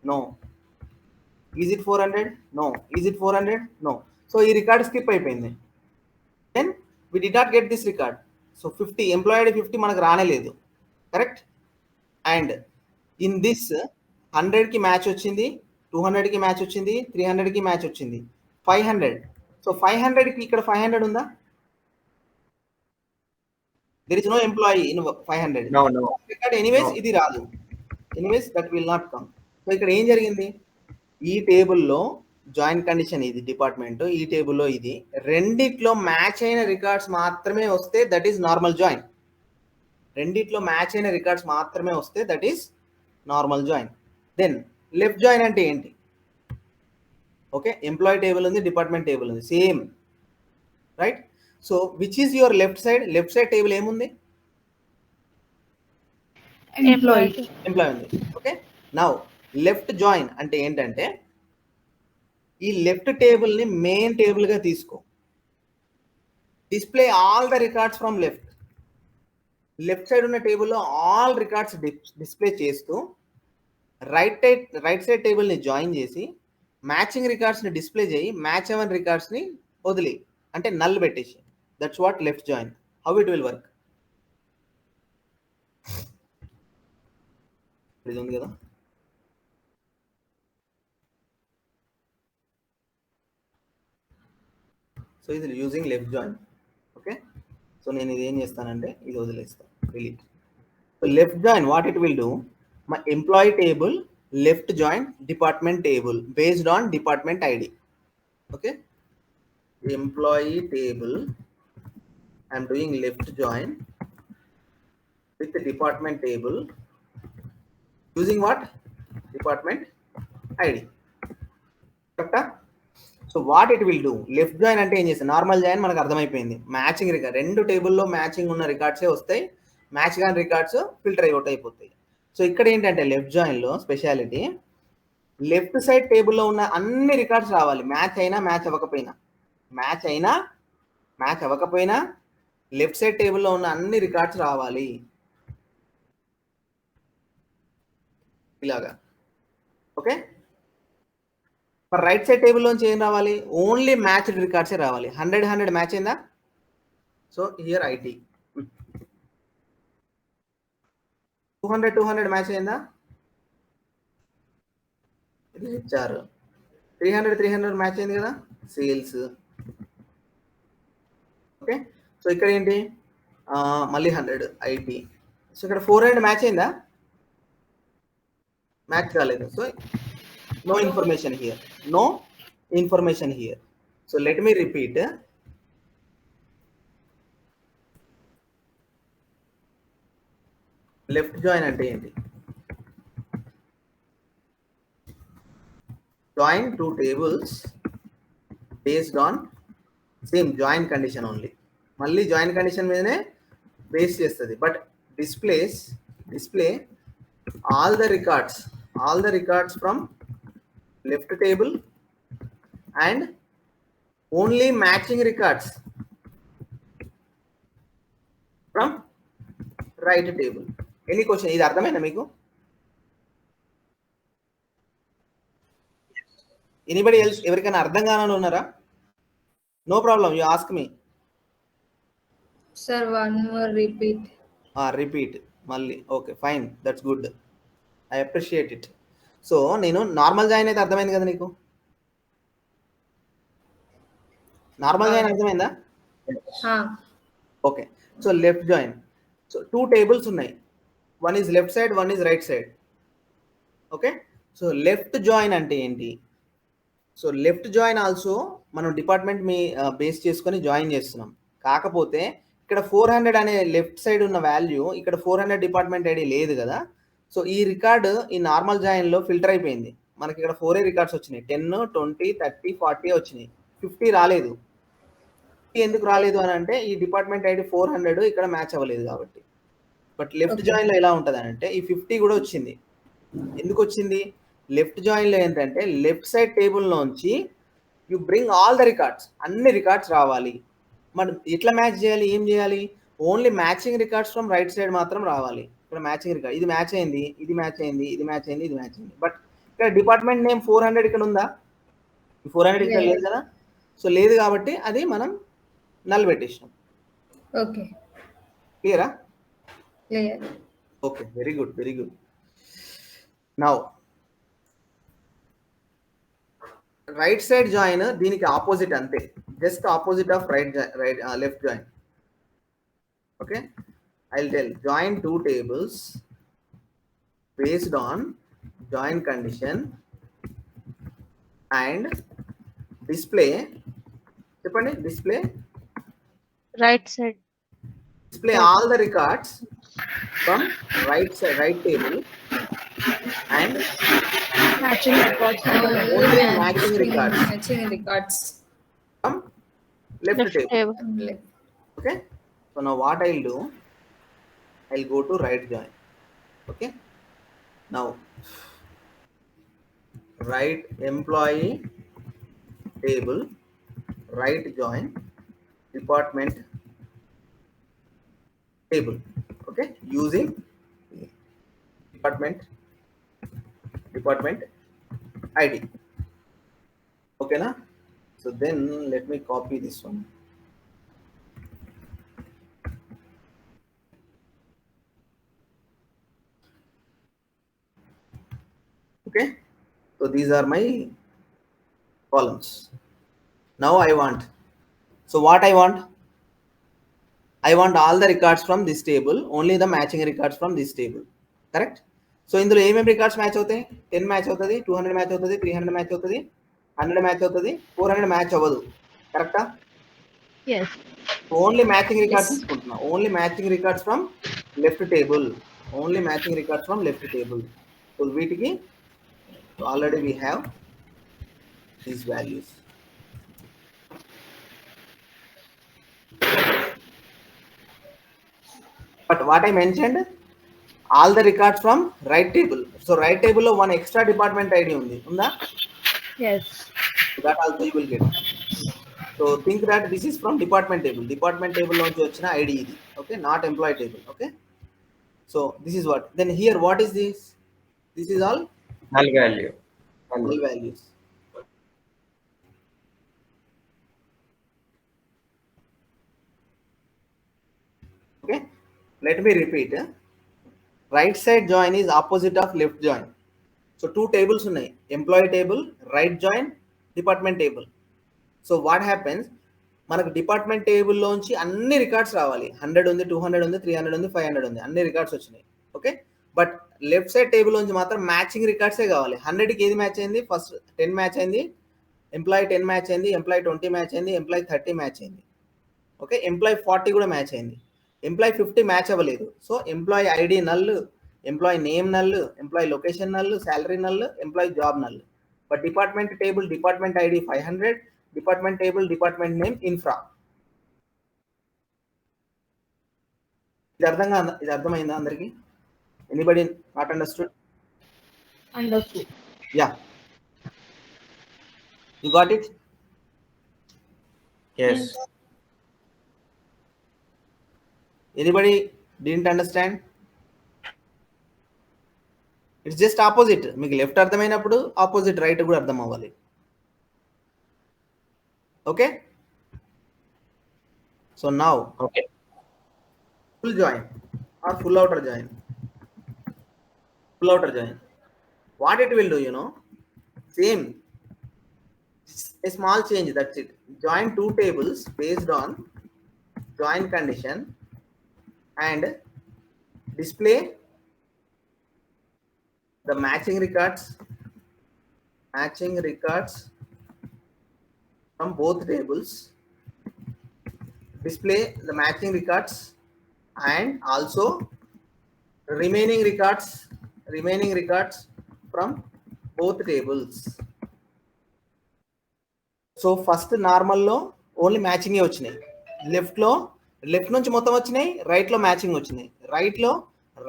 S1: No. Is it 400? No. Is it 400? No. So ఈ రికార్డ్ స్కిప్ అయిపోయింది. Then we did not get this record. So 50 employee ID 50 మనకు రానేలేదు, correct? And in this 100కి match వచ్చింది, 200కి match వచ్చింది, 300కి match వచ్చింది, 500. So 500కి ఇక్కడ 500 ఉందా? There is no employee in 500. Anyways ఇది రాదు, anyways that will not come. So ఇక్కడ ఏం జరిగింది? ఈ టేబుల్లో జాయిన్ కండిషన్ ఇది డిపార్ట్మెంట్, ఈ టేబుల్లో ఇది, రెండిట్లో మ్యాచ్ అయిన రికార్డ్స్ మాత్రమే వస్తే దట్ ఈస్ నార్మల్ జాయిన్. రెండిట్లో మ్యాచ్ అయిన రికార్డ్స్ మాత్రమే వస్తే that is normal join. Then left join అంటే ఏంటి? ఓకే, ఎంప్లాయీ టేబుల్ ఉంది, డిపార్ట్మెంట్ టేబుల్ ఉంది, same, right? So which is your left side? Left side table ఏముంది?
S3: ఎంప్లాయీ
S1: ఉంది. ఓకే, నౌ లెఫ్ట్ జాయిన్ అంటే ఏంటంటే, ఈ లెఫ్ట్ టేబుల్ని మెయిన్ టేబుల్గా తీసుకో, display all the records from left side ఉన్న టేబుల్లో ఆల్ రికార్డ్స్ డిస్ప్లే చేస్తూ, రైట్ సైడ్ టేబుల్ని జాయిన్ చేసి మ్యాచింగ్ రికార్డ్స్ని డిస్ప్లే చేయి, మ్యాచ్ అవ్వని రికార్డ్స్ని వదిలి, అంటే నల్ పెట్టేసి. That's what left join. How it will work? ఇది ఉంది కదా, సో ఇది using left join. Okay, so నేను ఇది ఏం చేస్తానంటే ఇది వదిలేస్తాను, delete. So left join what it will do, my employee table left join department table based on department ID. Okay, the employee table I am doing left join with the department table using what? Department ID. Correct? So what it will do, left join అంటే ఏం చేస్తాం? Normal join మనకు అర్థమైపోయింది, matching record, రెండు టేబుల్లో matching ఉన్న రికార్డ్సే వస్తాయి, match కాని రికార్డ్స్ ఫిల్టర్ అవుట్ అయిపోతాయి. సో ఇక్కడ ఏంటంటే లెఫ్ట్ జాయిన్లో స్పెషాలిటీ, లెఫ్ట్ సైడ్ టేబుల్లో ఉన్న అన్ని రికార్డ్స్ రావాలి, మ్యాచ్ అయినా మ్యాచ్ అవ్వకపోయినా లెఫ్ట్ సైడ్ టేబుల్లో ఉన్న అన్ని రికార్డ్స్ రావాలి ఇలాగా. ఓకే, రైట్ సైడ్ టేబుల్లోంచి ఏం రావాలి? ఓన్లీ మ్యాచ్డ్ రికార్డ్సే రావాలి. 100 మ్యాచ్ అయిందా? So here IT. 200 మ్యాచ్ అయిందా? ఇది హెచ్ఆర్. 300 మ్యాచ్ అయింది కదా, సేల్స్. ఓకే, సో ఇక్కడ ఏంటి? మళ్ళీ 100 ఐటీ. సో ఇక్కడ 400 మ్యాచ్ అయిందా? మ్యాచ్ కాలేదు. So no information here, no information here. So let me repeat. Left join ante enti? Join two tables based on same join condition only. మళ్ళీ join condition మీదనే base చేస్తుంది. But display all the records from left table and only matching records from right table. Any question? ఇది అర్థమైనా మీకు? Anybody else? ఎవరికైనా అర్థం కానని ఉన్నారా? No problem, you ask me.
S4: Sir, one more repeat.
S1: Repeat మళ్ళీ. Okay fine, that's good, I appreciate it. So నేను normal join అయితే అర్థమైంది కదా నీకు? నార్మల్ జాయిన్ అర్థమైందా? Okay. So left join. So 2 tables ఉన్నాయి, one is left side, one is right side. Okay. So left join అంటే ఏంటి? సో లెఫ్ట్ జాయిన్ ఆల్సో మనం డిపార్ట్మెంట్ మీ బేస్ చేసుకొని జాయిన్ చేస్తున్నాం. కాకపోతే ఇక్కడ 400 అనే లెఫ్ట్ సైడ్ ఉన్న వాల్యూ, ఇక్కడ 400 డిపార్ట్మెంట్ ఐడి లేదు కదా. సో ఈ రికార్డు ఈ నార్మల్ జాయిన్లో ఫిల్టర్ అయిపోయింది. మనకి ఇక్కడ 4 రికార్డ్స్ వచ్చినాయి, 10, 20, 30, 40 వచ్చినాయి, 50 రాలేదు. ఎందుకు రాలేదు అని అంటే ఈ డిపార్ట్మెంట్ ఐడి 400 ఇక్కడ మ్యాచ్ అవ్వలేదు కాబట్టి. బట్ లెఫ్ట్ జాయిన్లో ఎలా ఉంటుంది అని అంటే ఈ 50 కూడా వచ్చింది. ఎందుకు వచ్చింది? లెఫ్ట్ జాయిన్లో ఏంటంటే లెఫ్ట్ సైడ్ టేబుల్లోంచి you bring all the records, అన్ని రికార్డ్స్ రావాలి. మనం ఎట్లా మ్యాచ్ చేయాలి? ఏం చేయాలి? Only matching records from right side మాత్రం రావాలి. ఇక్కడ మ్యాచింగ్ రికార్డ్, ఇది మ్యాచ్ అయింది, ఇది మ్యాచ్ అయింది, ఇది మ్యాచ్ అయింది, ఇది మ్యాచ్ అయింది. బట్ ఇక్కడ డిపార్ట్మెంట్ నేమ్ 400 ఇక్కడ ఉందా? 400 ఇక్కడ లేదు కదా. సో లేదు కాబట్టి అది మనం నల్ పెట్టేసినాం.
S4: ఓకే,
S1: క్లియరా?
S4: Clear.
S1: Okay, very good, very good. Now right side join దీనికి ఆపోజిట్ అంతే, just opposite of left join. Okay, I'll tell join 2 tables based on join condition and display. చెప్పండి, display
S3: Right side.
S1: display all the records from right side, right table and
S2: Matching records.
S1: only matching records
S4: Matching records.
S1: from left
S3: Left
S1: table.
S3: table.
S1: Okay, so now what I'll do, I'll go to right join. Okay, now right employee table, right join department table. Okay, using department ID. Okay na? So then let me copy this one. Okay, so these are my columns. Now I want, so what I want all the records from this table, only the matching records from this table. Correct? So ఇందులో ఏమేమి records match అవుతాయి? 10 match అవుతుంది, 200 match అవుతుంది, 300 match అవుతుంది, 100 match అవుతుంది, 400 match అవ్వదు. కరెక్టా?
S3: Yes.
S1: Only matching records తీసుకుంటున్నా, only matching records from left table, only matching records from left table. So వీటికి already we have these values. But what I mentioned, all the records from right table. So right table లో one extra department ID ఉంది, ఉందా?
S2: Yes.
S1: That also you will get. So think that this is from department table. Department table లోంచి వచ్చిన ID ఇది. Okay, not employee table. Okay, so this is what. Then here what is this? This is all
S5: null value.
S1: null values. Okay, let me repeat. Right side join is opposite of left join. So 2 tables ఉన్నాయి, employee table, right join, department table. So what happens, మనకు department టేబుల్లోంచి అన్ని records రావాలి. 100 ఉంది, 200 ఉంది, 300 ఉంది, 500 ఉంది, అన్ని records వచ్చినాయి. Okay, but left side table నుంచి మాత్రం మ్యాచింగ్ రికార్డ్సే కావాలి. 100కి ఏది మ్యాచ్ అయింది? ఫస్ట్ 10 మ్యాచ్ అయింది, ఎంప్లాయీ 10 మ్యాచ్ అయింది, ఎంప్లాయీ 20 మ్యాచ్ అయింది, ఎంప్లాయీ 30 మ్యాచ్ అయింది. ఓకే, ఎంప్లాయీ 40 కూడా మ్యాచ్ అయింది, ఎంప్లాయీ 50 మ్యాచ్ అవ్వలేదు. So employee ID null, employee name null, employee location null, salary null, employee job null. But department table department ID 500, department table department name infra. ఇది అర్థమైందా అందరికి? Anybody not understood?
S2: Understood.
S1: Yeah, you got it? Yes. Anybody didn't understand? It's just opposite. మీకు left అర్థమైనప్పుడు opposite right కూడా అర్థం అవ్వాలి. Okay, so now
S5: Okay.
S1: full join or full outer join. Full outer join, what it will do, same, a small change, that's it. Join two tables based on join condition and display the matching records from both tables, display the matching records and also remaining records from both tables. So first నార్మల్లో only మ్యాచింగే వచ్చినాయి. Left నుంచి మొత్తం వచ్చినాయి, రైట్లో matching వచ్చినాయి.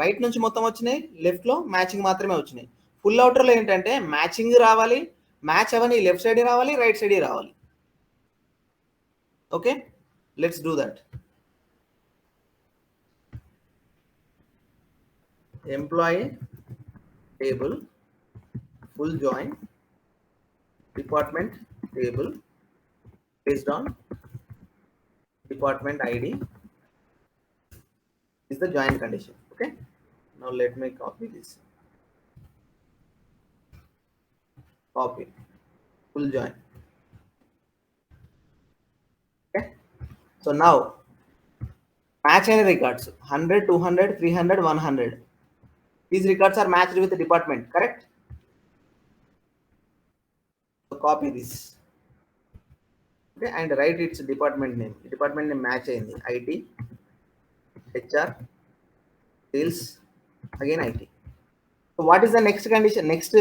S1: Right నుంచి మొత్తం వచ్చినాయి, లెఫ్ట్లో మ్యాచింగ్ మాత్రమే వచ్చినాయి. ఫుల్ అవుటర్లో ఏంటంటే మ్యాచింగ్ రావాలి, మ్యాచ్ అవని లెఫ్ట్ సైడ్ రావాలి, రైట్ సైడ్ రావాలి. Okay, let's do that. Employee table full join department table based on department ID is the join condition. Okay, now let me copy this. Copy full join. Okay, so now match any records 100, 200, 300, 100. These records are matched with the department, correct? So copy this. Okay, and write its department name. Department name match అయింది. IT, HR, sales, again IT. So what is the next condition, next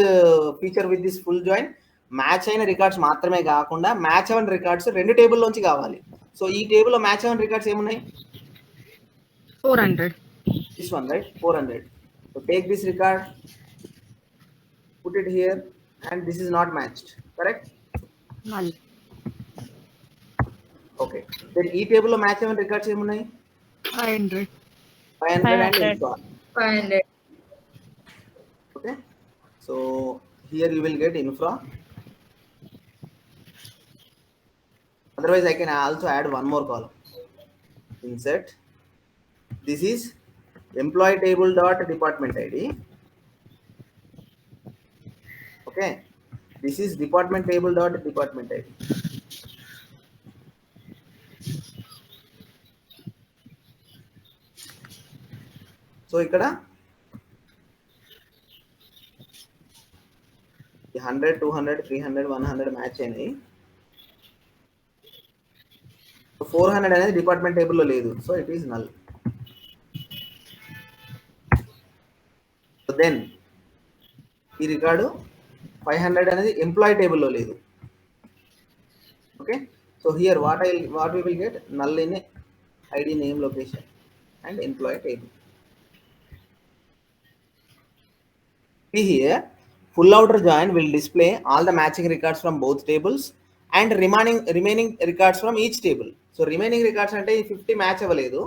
S1: feature with this full join? Match అయిన records మాత్రమే కాకుండా match అవన్ records రెండు table నుంచి కావాలి. So ఈ టేబుల్లో మ్యాచ్ అవన్ రికార్డ్స్ ఏమున్నాయి?
S2: 400.
S1: This one, right? 400. So take this record, put it here, and this is not matched, correct?
S2: Null.
S1: Okay, then ఈ టేబుల్లో మ్యాచ్ అవన్ రికార్డ్స్ ఏమున్నాయి?
S2: 500.
S1: 500 and
S3: 500.
S1: infra.
S4: 500.
S1: Okay, so here you will get infra. Otherwise I can also add one more column. Insert, this is employee table dot department ID. Okay, this is department table dot department ID. So ఇక్కడ 100, 200, 300, 100 match అయినాయి. 400 అనేది department టేబుల్లో లేదు, so it is null. So then ఈ record 500 అనేది employee టేబుల్లో లేదు. Okay, so here what we will get null in ID, name, location and employee table. Here full outer join will display all the matching records from both tables and remaining records from each table. So remaining records అంటే 50 match అవ్వలేదు,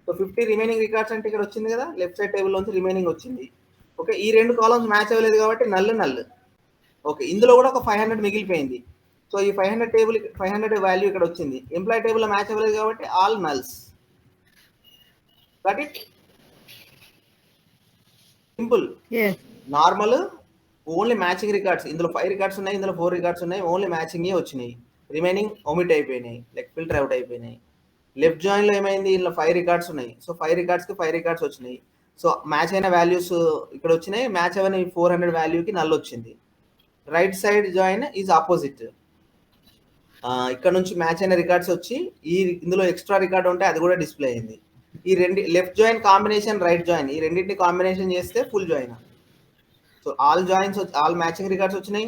S1: so 50 remaining records అంటే ఇక్కడ వచ్చింది కదా, left side table నుంచి remaining వచ్చింది. Okay, ఈ రెండు కాలమ్స్ మ్యాచ్ అవ్వలేదు కాబట్టి నల్. ఓకే, ఇందులో కూడా ఒక 500 మిగిలిపోయింది. సో ఈ 500 వాల్యూ ఇక్కడ వచ్చింది. ఎంప్లాయీ టేబుల్లో మ్యాచ్ అవ్వలేదు కాబట్టి all నల్స్. Got it? Simple.
S2: Yes.
S1: Normal only matching records. ఇందులో 5 రికార్డ్స్ ఉన్నాయి, ఇందులో 4 రికార్డ్స్ ఉన్నాయి, ఓన్లీ మ్యాచింగే వచ్చినాయి. రిమైనింగ్ ఒమిట్ అయిపోయినాయి, లైక్ ఫిల్టర్ అవుట్ అయిపోయినాయి. లెఫ్ట్ జాయిన్లో ఏమైంది, ఇందులో 5 రికార్డ్స్ ఉన్నాయి, సో 5 రికార్డ్స్కి 5 రికార్డ్స్ వచ్చినాయి. సో మ్యాచ్ అయిన వాల్యూస్ ఇక్కడ వచ్చినాయి, మ్యాచ్ అవని 400 వాల్యూకి నల్ వచ్చింది. Right side join is opposite. ఇక్కడ నుంచి మ్యాచ్ అయిన రికార్డ్స్ వచ్చి ఇందులో ఎక్స్ట్రా రికార్డ్ ఉంటే అది కూడా డిస్ప్లే అయింది. ఈ రెండు left join combination, right join, ఈ రెండింటిని కాంబినేషన్ చేస్తే full join. So all matching records వచ్చినాయి,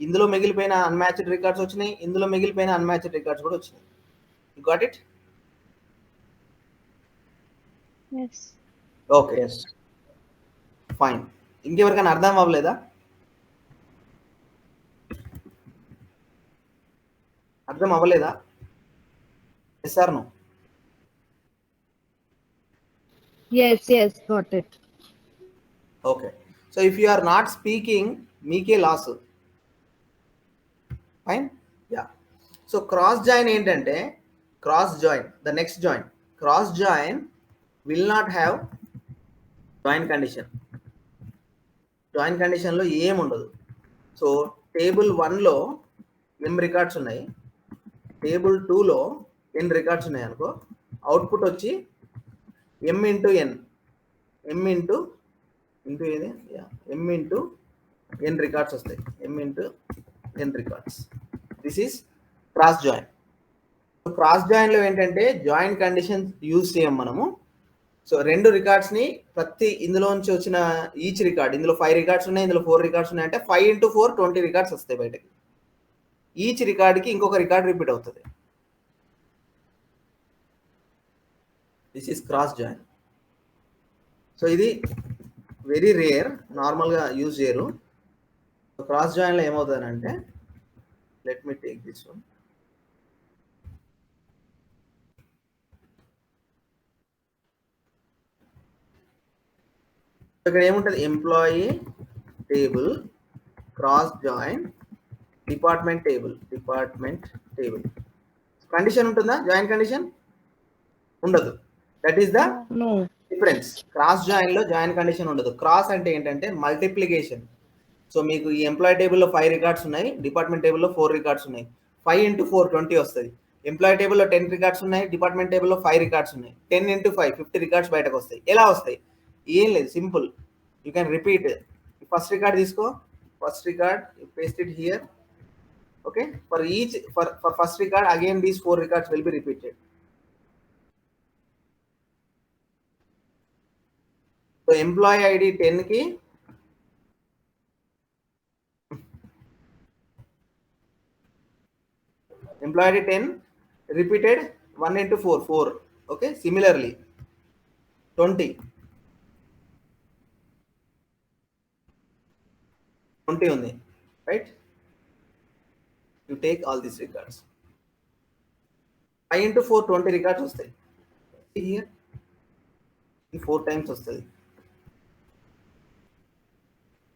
S1: ఇందులో మిగిలిపోయిన అన్మ్యాచ్డ్ రికార్డ్స్ వచ్చినాయి, ఇందులో మిగిలిపోయిన అన్మ్యాచ్డ్ రికార్డ్స్ కూడా వచ్చినాయి. You got it?
S3: Yes.
S1: Okay, fine. ఇంకెవరికైనా అర్థం అవ్వలేదా? అర్థం అవ్వలేదా? Yes or no?
S2: Yes, got it.
S1: Okay. So if you are not speaking, మీకే loss. Fine, yeah. So cross join ఏంటంటే, cross join the next join, cross join will not have join condition. Join కండిషన్లో ఏముండదు. So table 1లో m records ఉన్నాయి, table 2లో n records ఉన్నాయి అనుకో, output వచ్చి m into n, m into ఏది, m ఇంటూ n రికార్డ్స్ వస్తాయి, m into n records. This is cross join. Cross జాయిన్లో ఏంటంటే జాయిన్ కండిషన్ యూజ్ చేయం మనము. సో రెండు రికార్డ్స్ని ప్రతి ఇందులో నుంచి వచ్చిన ఈచ్ రికార్డ్, ఇందులో 5 రికార్డ్స్ ఉన్నాయి, ఇందులో 4 రికార్డ్స్ ఉన్నాయి అంటే 5 ఇంటూ 4 20 రికార్డ్స్ వస్తాయి బయటకి. ఈచ్ రికార్డ్కి ఇంకొక రికార్డ్ రిపీట్ అవుతుంది. This is cross join. So ఇది వెరీ రేర్, నార్మల్గా యూజ్ చేయరు. క్రాస్ జాయిన్లో ఏమవుతుందంటే, let me take this one. ఇక్కడ ఏముంటుంది, employee table cross join department table, condition ఉంటుందా? జాయిన్ కండిషన్ ఉండదు. That is the
S2: No.
S1: Difference. Cross join లో జాయిన్ కండిషన్ ఉండదు. క్రాస్ అంటే ఏంటంటే మల్టిప్లికేషన్. సో మీకు ఈ ఎంప్లాయీ టేబుల్లో 5 రికార్డ్స్ ఉన్నాయి, డిపార్ట్మెంట్ టేబుల్లో 4 రికార్డ్స్ ఉన్నాయి, 5 ఇంటూ 4 20 వస్తుంది. ఎంప్లాయీ టేబుల్లో 10 రికార్డ్స్ ఉన్నాయి, డిపార్ట్మెంట్ టేబుల్లో 5 రికార్డ్స్ ఉన్నాయి, 10 ఇంటూ 5 50 రికార్డ్స్ బయటకు వస్తాయి. ఎలా వస్తాయి? ఏం లేదు, simple. You can repeat. First record తీసుకో, first record paste it here. Okay, for each for first record again these 4 records will be repeated. So employee ID 10 కి employee ID 10 repeated 1 into 4. Okay, similarly 20 ఉంది, right? You take all these records, 5 into 4 20 records వస్తాయి. See here, 4 times వస్తుంది,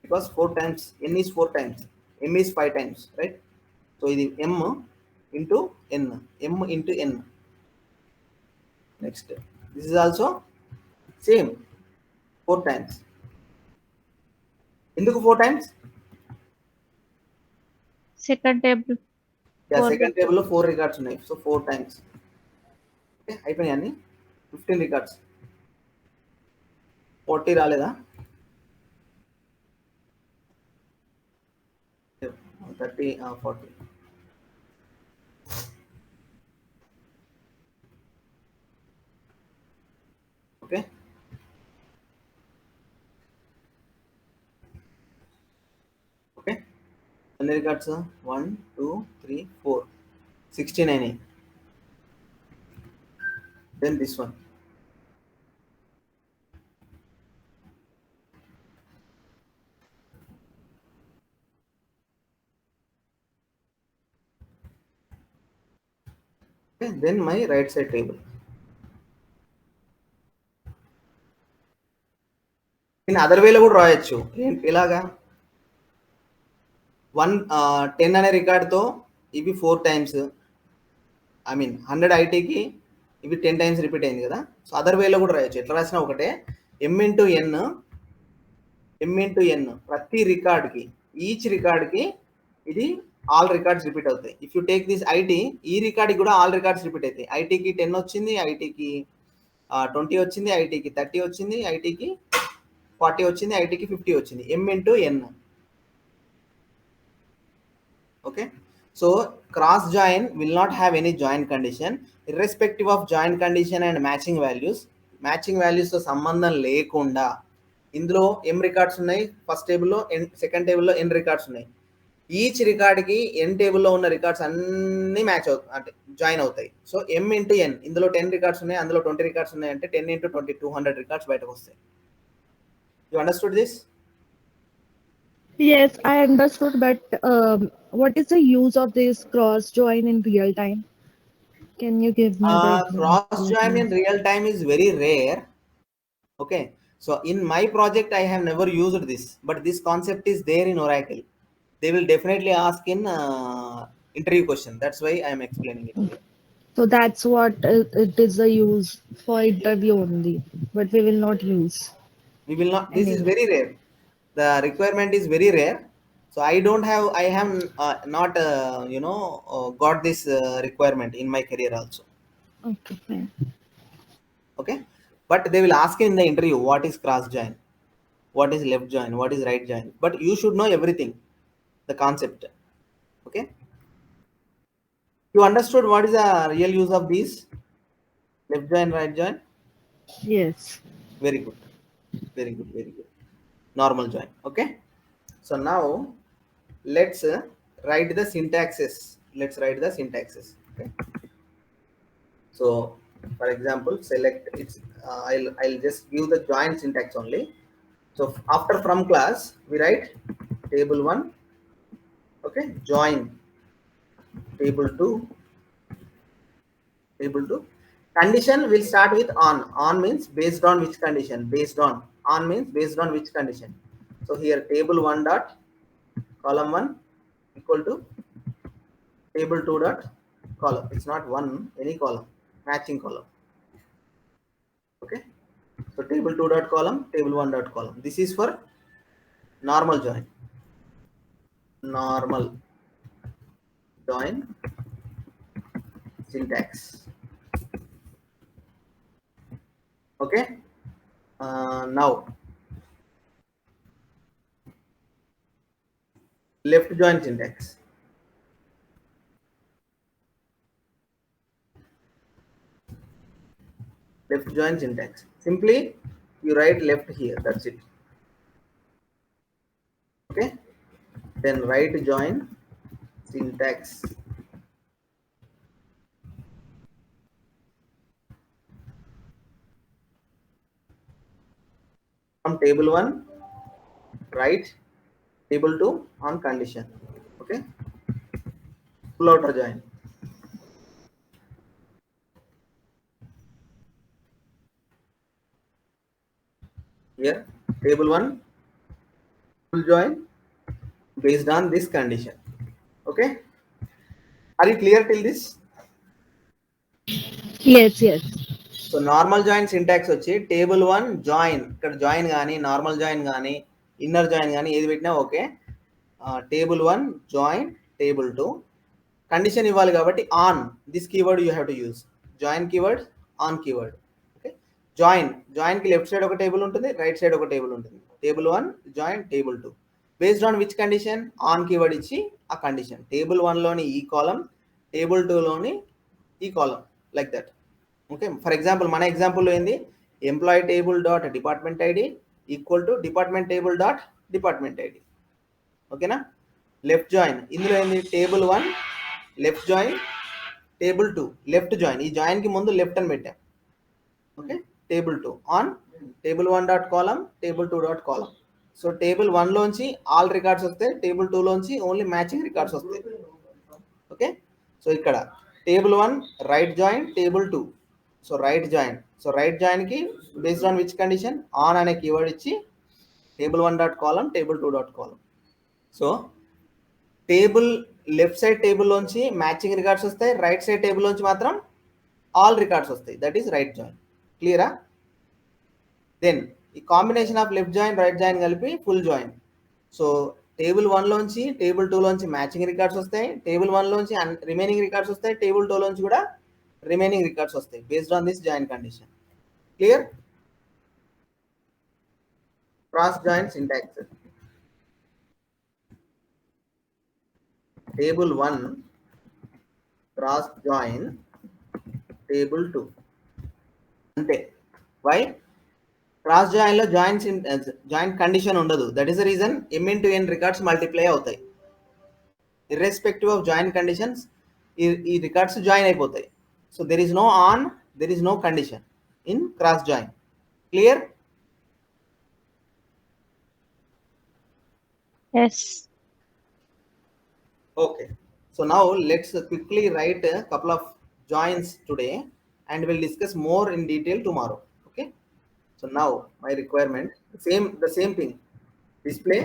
S1: because 4 times n is 4 times, m is 5 times, right? So ఇది m into n, m into n. Next, this is also same, 4 times. ఎందుకు 4 times?
S3: Second table.
S1: Second టేబుల్లో 4 records ఉన్నాయి, so 4 times. Okay, అయిపోయినాయి అన్ని. 15 records, 40 రాలేదా? 30 40. Okay, okay, ఎన్ని records? 1 2 3 4 69. Then this one, okay, then my right side table. నేను other వేలో కూడా రాయొచ్చు. ఇలాగా 10 అనే రికార్డ్తో ఇవి 4 times, ఐ మీన్ 100 ఐటీకి ఇవి 10 times రిపీట్ అయింది కదా. సో అదర్ వేలో కూడా రాయొచ్చు. ఎట్లా రాసినా ఒకటే, m ఇంటూ n ప్రతి రికార్డ్కి, ఈచ్ రికార్డ్కి ఇది ఆల్ రికార్డ్స్ రిపీట్ అవుతాయి. If you take this IT, ఈ రికార్డ్కి కూడా ఆల్ రికార్డ్స్ రిపీట్ అవుతాయి. ఐటీకి 10 వచ్చింది, ఐటీకి 20 వచ్చింది, ఐటీకి 30 వచ్చింది, ఐటీకి 40 వచ్చింది, ఐటీకి 50 వచ్చింది, m into n. Okay, so cross join will not have any join condition, irrespective of join condition and matching values. Matching వాల్యూస్తో సంబంధం లేకుండా ఇందులో m రికార్డ్స్ ఉన్నాయి, ఫస్ట్ టేబుల్లో సెకండ్ టేబుల్లో n రికార్డ్స్ ఉన్నాయి. ఈచ్ రికార్డ్కి ఎన్ టేబుల్లో ఉన్న రికార్డ్స్ అన్నీ మ్యాచ్ అవుతాయి, అంటే జాయిన్ అవుతాయి. సో ఎం ఇంటూ ఎన్, ఇందులో 10 రికార్డ్స్ ఉన్నాయి, అందులో 20 రికార్డ్స్ ఉన్నాయి అంటే 10 ఇంటూ 20 200 రికార్డ్స్ బయటకు వస్తాయి. You understood this?
S2: Yes, I understood, but what is the use of this cross join in real time? Can you give me the
S1: Cross
S2: example?
S1: join in real time is very rare. Okay, so in my project I have never used this, but this concept is there in Oracle. They will definitely ask in interview question. That's why I am explaining it here.
S2: So that's what it is the use for interview only, but we will not use
S1: We will not, this is
S2: anyway.
S1: very rare, the requirement is very rare. So I have not got this requirement in my career also.
S2: Okay, fine.
S1: Okay, but they will ask in the interview what is cross join, what is left join, what is right join, but you should know everything, the concept. Okay, you understood what is the real use of these left join, right join?
S2: Yes.
S1: Very good, very good, very good. Normal join. Okay, so now let's write the syntaxes. Let's write the syntaxes. Okay, so for example select it's I'll just give the join syntax only. So after from class we write table 1, okay, join table 2, table 2. Condition will start with on means based on which condition, based on means based on which condition. So here table 1 dot column 1 equal to table 2 dot column, it's not one, any column, matching column. Okay, so table 2 dot column, table 1 dot column. This is for normal join, normal join syntax. Okay, now left join syntax. Left join syntax, simply you write left here, that's it. Okay, then right join syntax. From table 1 right, table 2 on condition. Okay, full outer join. Here table 1 full join based on this condition. Okay, are you clear till this?
S2: Yes, yes.
S1: So normal join syntax వచ్చి table 1 join, ఇక్కడ join కానీ normal join కానీ inner join కానీ ఏది పెట్టినా okay. Table 1 join table 2, condition ఇవ్వాలి కాబట్టి on this keyword you have to use, join keyword, on keyword. Okay, జాయిన్కి లెఫ్ట్ సైడ్ ఒక టేబుల్ ఉంటుంది, రైట్ సైడ్ ఒక టేబుల్ ఉంటుంది. Table 1 join table 2 based on which condition, on keyword ఇచ్చి ఆ condition table 1లోని ఈ కాలం, టేబుల్ 2లోని ఈ column, like that. Okay, for example మన ఎగ్జాంపుల్లో ఏంది, employee table dot department ID equal to department table dot department ID. ఓకేనా, లెఫ్ట్ జాయిన్ ఇందులో ఏంది, table 1 left join table 2 left join, ఈ జాయిన్కి ముందు లెఫ్ట్ అని పెట్టాం. Okay, table 2 on table 1 dot column, table 2 dot column. So table 1లోంచి all records వస్తాయి, టేబుల్ 2లోంచి ఓన్లీ మ్యాచింగ్ రికార్డ్స్ వస్తాయి. ఓకే, సో ఇక్కడ table 1 right join table 2, so right join, so right జాయిన్కి based on which condition, on అనే కీవర్డ్ ఇచ్చి table 1 dot column, table 2 dot column. So table left side టేబుల్లోంచి matching records వస్తాయి, right side టేబుల్లోంచి మాత్రం ఆల్ రికార్డ్స్ వస్తాయి, దట్ ఈస్ రైట్ జాయిన్. క్లియరా? దెన్ ఈ combination of left join right join కలిపి ఫుల్ జాయిన్. సో టేబుల్ 1లోంచి table 2లోంచి మ్యాచింగ్ రికార్డ్స్ వస్తాయి, టేబుల్ 1లోంచి రిమైనింగ్ రికార్డ్స్ వస్తాయి, టేబుల్ 2లోంచి కూడా రిమైనింగ్ రికార్డ్స్ వస్తాయి based on this join condition. Clear? Cross join syntax, table 1 cross join table 2 అంతే. Why? Cross join లో జాయిన్ కండిషన్ ఉండదు, that is the reason M into N records multiply అవుతాయి. irrespective of join conditions ఈ records join అయిపోతాయి. So there is no on, there is no condition in cross join. Clear?
S3: Yes.
S1: Okay. So now let's quickly write a couple of joins today and we'll discuss more in detail tomorrow. Okay. So now my requirement, the same thing. Display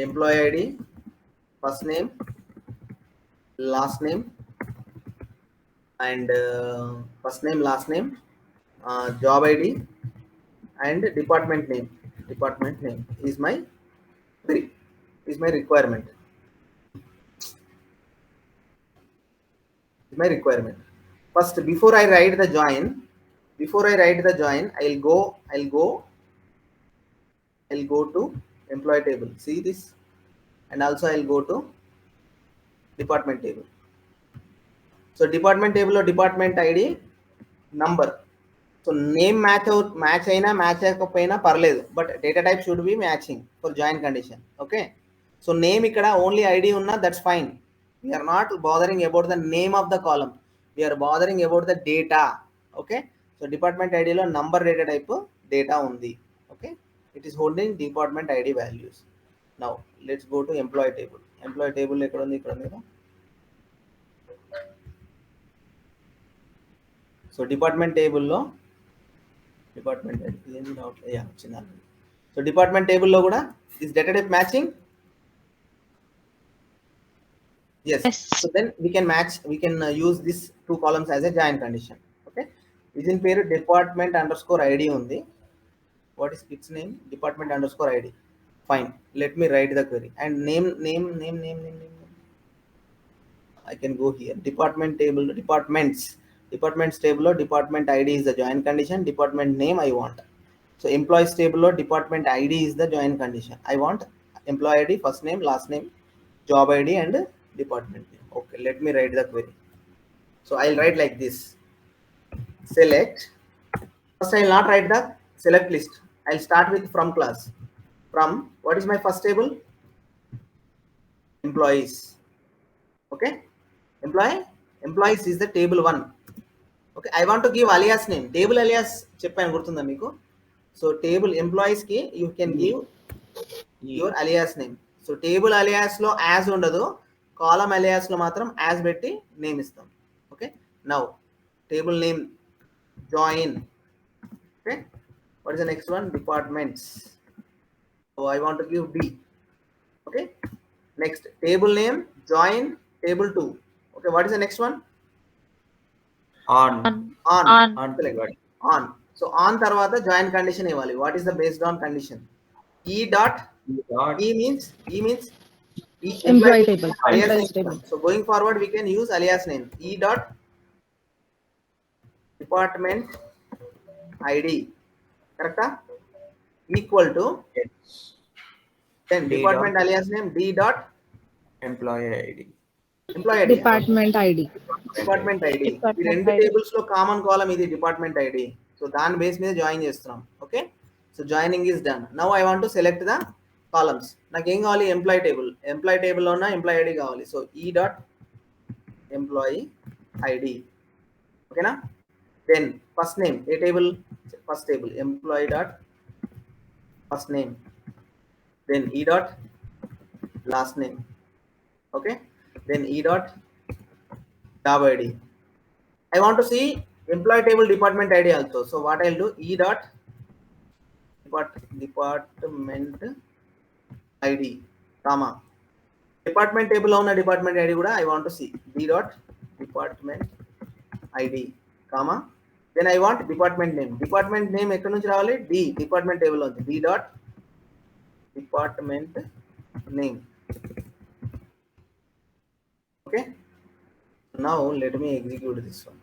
S1: employee ID, first name, last name, and first name, last name, job ID, and department name. Department name is my requirement. Is my requirement. First, before I write the join, I'll go to employee table. See this, and also I'll go to department table. So department table or department ID number. So name match అయినా match అయ్యకపోయినా పర్లేదు, but data type should be matching for join condition. Okay. So name ఇక్కడ only ID ఉన్నా that's fine. We're not bothering about the name of the column, we're bothering about the data. Okay. So department ఐడిలో number data type data ఉంది. Okay. It is holding department ID values. Now let's go to employee table. Employee table ఎక్కడ ఉంది? ఇక్కడ ఉంది. So department టేబుల్లో department వచ్చింది. So department టేబుల్లో కూడా is data type matching. Yes. So then we can use these two columns as a join condition. Okay. Within పేరు department_id ఉంది. What is its name? Department_id. Fine. Let me write the query and name. I can go here. Department table, departments table or department ID is the join condition. Department name I want. So employees table or department ID is the join condition. I want employee ID, first name, last name, job ID, and department name. Okay, let me write the query. So I'll write like this. Select. First I will not write the select list. I'll start with from class. From, what is my first table? Employees. Okay. Employees is the table 1. Okay. I want to give alias name. Table alias చెప్పాను గుర్తుందా మీకు? So table employees ki you can give your alias name. So table alias లో as ఉండదు, column alias లో మాత్రం as పెట్టి name ఇస్తాం. Okay. Now table name join. Okay. What is the next one? Departments. So I want to give D. Okay. Next table name join table 2. Okay. What is the next one? On. So on తర్వాత join condition ఇవ్వాలి. What is the based on condition? E means
S2: Employee table.
S1: So going forward we can use alias name. E dot department ID. Correcta? Equal to then department alias name D dot
S5: employee ID.
S2: Department ID.
S1: Department ID. ఈ రెండు tables లో common column ఇది department ID. So దాని base మీద join చేస్తున్నాం. Okay. So joining is done. Now I want to select the columns. నాకు ఏం కావాలి? ఎంప్లాయీ టేబుల్లో ఉన్న ఎంప్లాయీ ఐడి కావాలి. So E dot employee ID. ఓకేనా? దెన్ ఫస్ట్ నేమ్, ఏ table? First table employee dot first name. Then E dot last name. Okay. Then E dot job ID. I want to see employee table department ID also. So what I'll do? E dot department ID, comma. Department table on a department ID kuda I want to see. D dot department ID, comma. Then I want department name. Department name ekkada nunchi ravali? D department table on D dot department name. Okay. Now let me execute this one.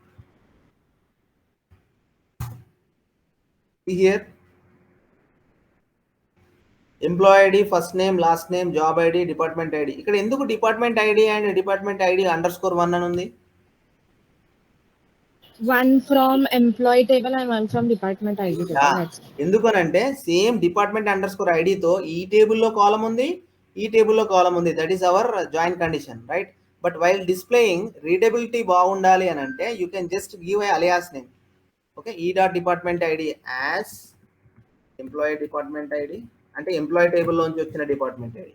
S1: See here, employee ID, first name, last name, job ID, department ID. ఇక్కడ ఎందుకు department ID and department ID _1 అని ఉంది?
S2: One from employee table and one from department ID table. That's it.
S1: ఎందుకనంటే same department underscore ఐడితో ఈ టేబుల్లో column ఉంది, ఈ టేబుల్లో కాలం ఉంది. That is our join condition, right? But while displaying readability బాగుండాలి అని అంటే you can just give a alias name. Okay, E dot department ID as employee department ID అంటే ఎంప్లాయీ టేబుల్లోంచి వచ్చిన department ID.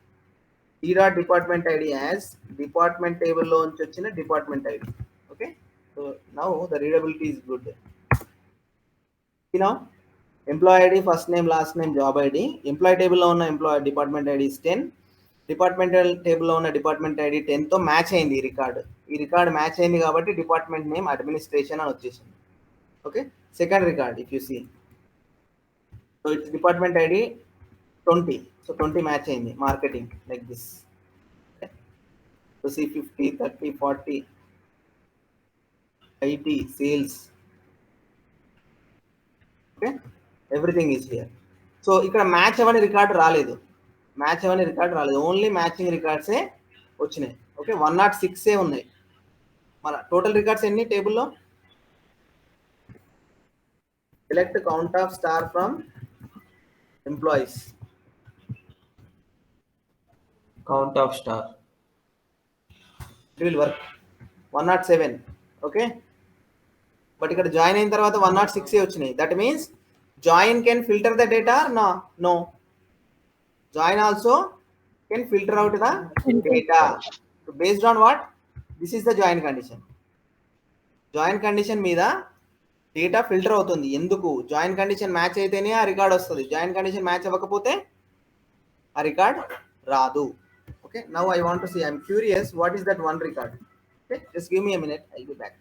S1: E dot department ID as department టేబుల్లోంచి వచ్చిన department ID. Okay, so now the readability is good. Now employee ID, first name, last name, job ID. Employee table లో ఉన్న employee department ID is 10. Departmental టేబుల్లో ఉన్న department ID 10తో match అయింది ఈ record. ఈ record match అయింది కాబట్టి department name administration అని వచ్చేసింది. Okay, second record if you see, so it's department ID 20. So 20 match అయింది. Marketing like this. So see 50, 30, 40, IT, sales. Okay, everything is here. So ఇక్కడ match అవని record రాలేదు, only matching రికార్డ్సే వచ్చినాయి. Okay, 106 ఉన్నాయి. మన టోటల్ రికార్డ్స్ ఎన్ని టేబుల్లో? Select count of star from employees.
S5: Count of star.
S1: It will work. 107. Okay, but ఇక్కడ జాయిన్ అయిన తర్వాత 106 వచ్చినాయి. That means join can filter the data. No, join also can filter out the data based on what? This is the join condition. Join condition మీద data filter అవుతుంది. ఎందుకు? Join condition match అయితేనే ఆ record వస్తుంది. Join condition match అవ్వకపోతే ఆ record రాదు. Okay, now I want to see, I'm curious what is that one record. Okay, just give me a minute, I will be back.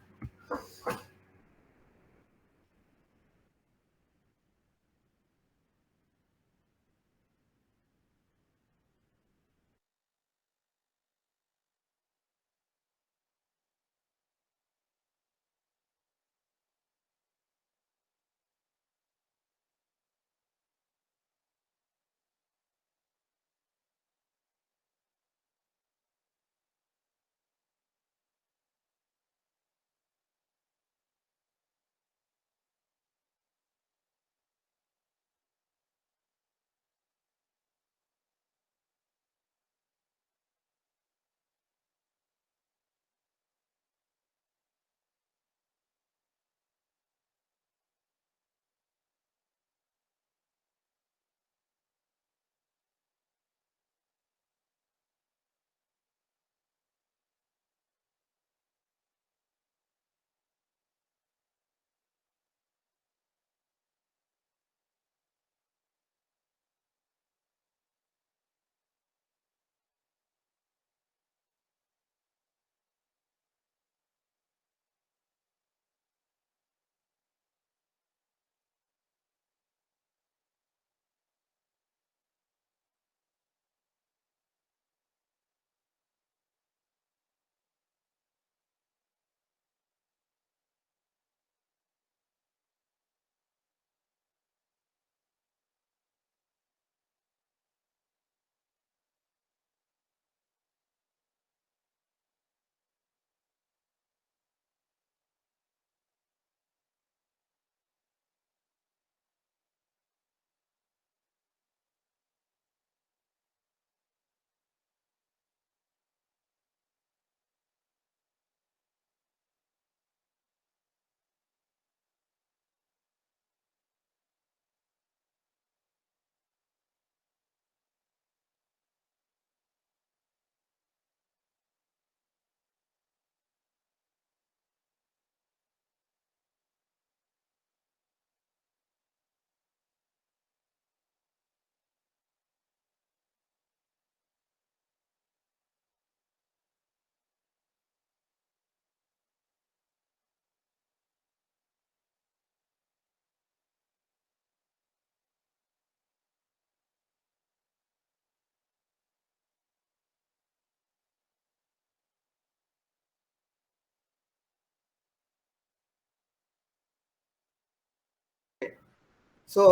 S1: So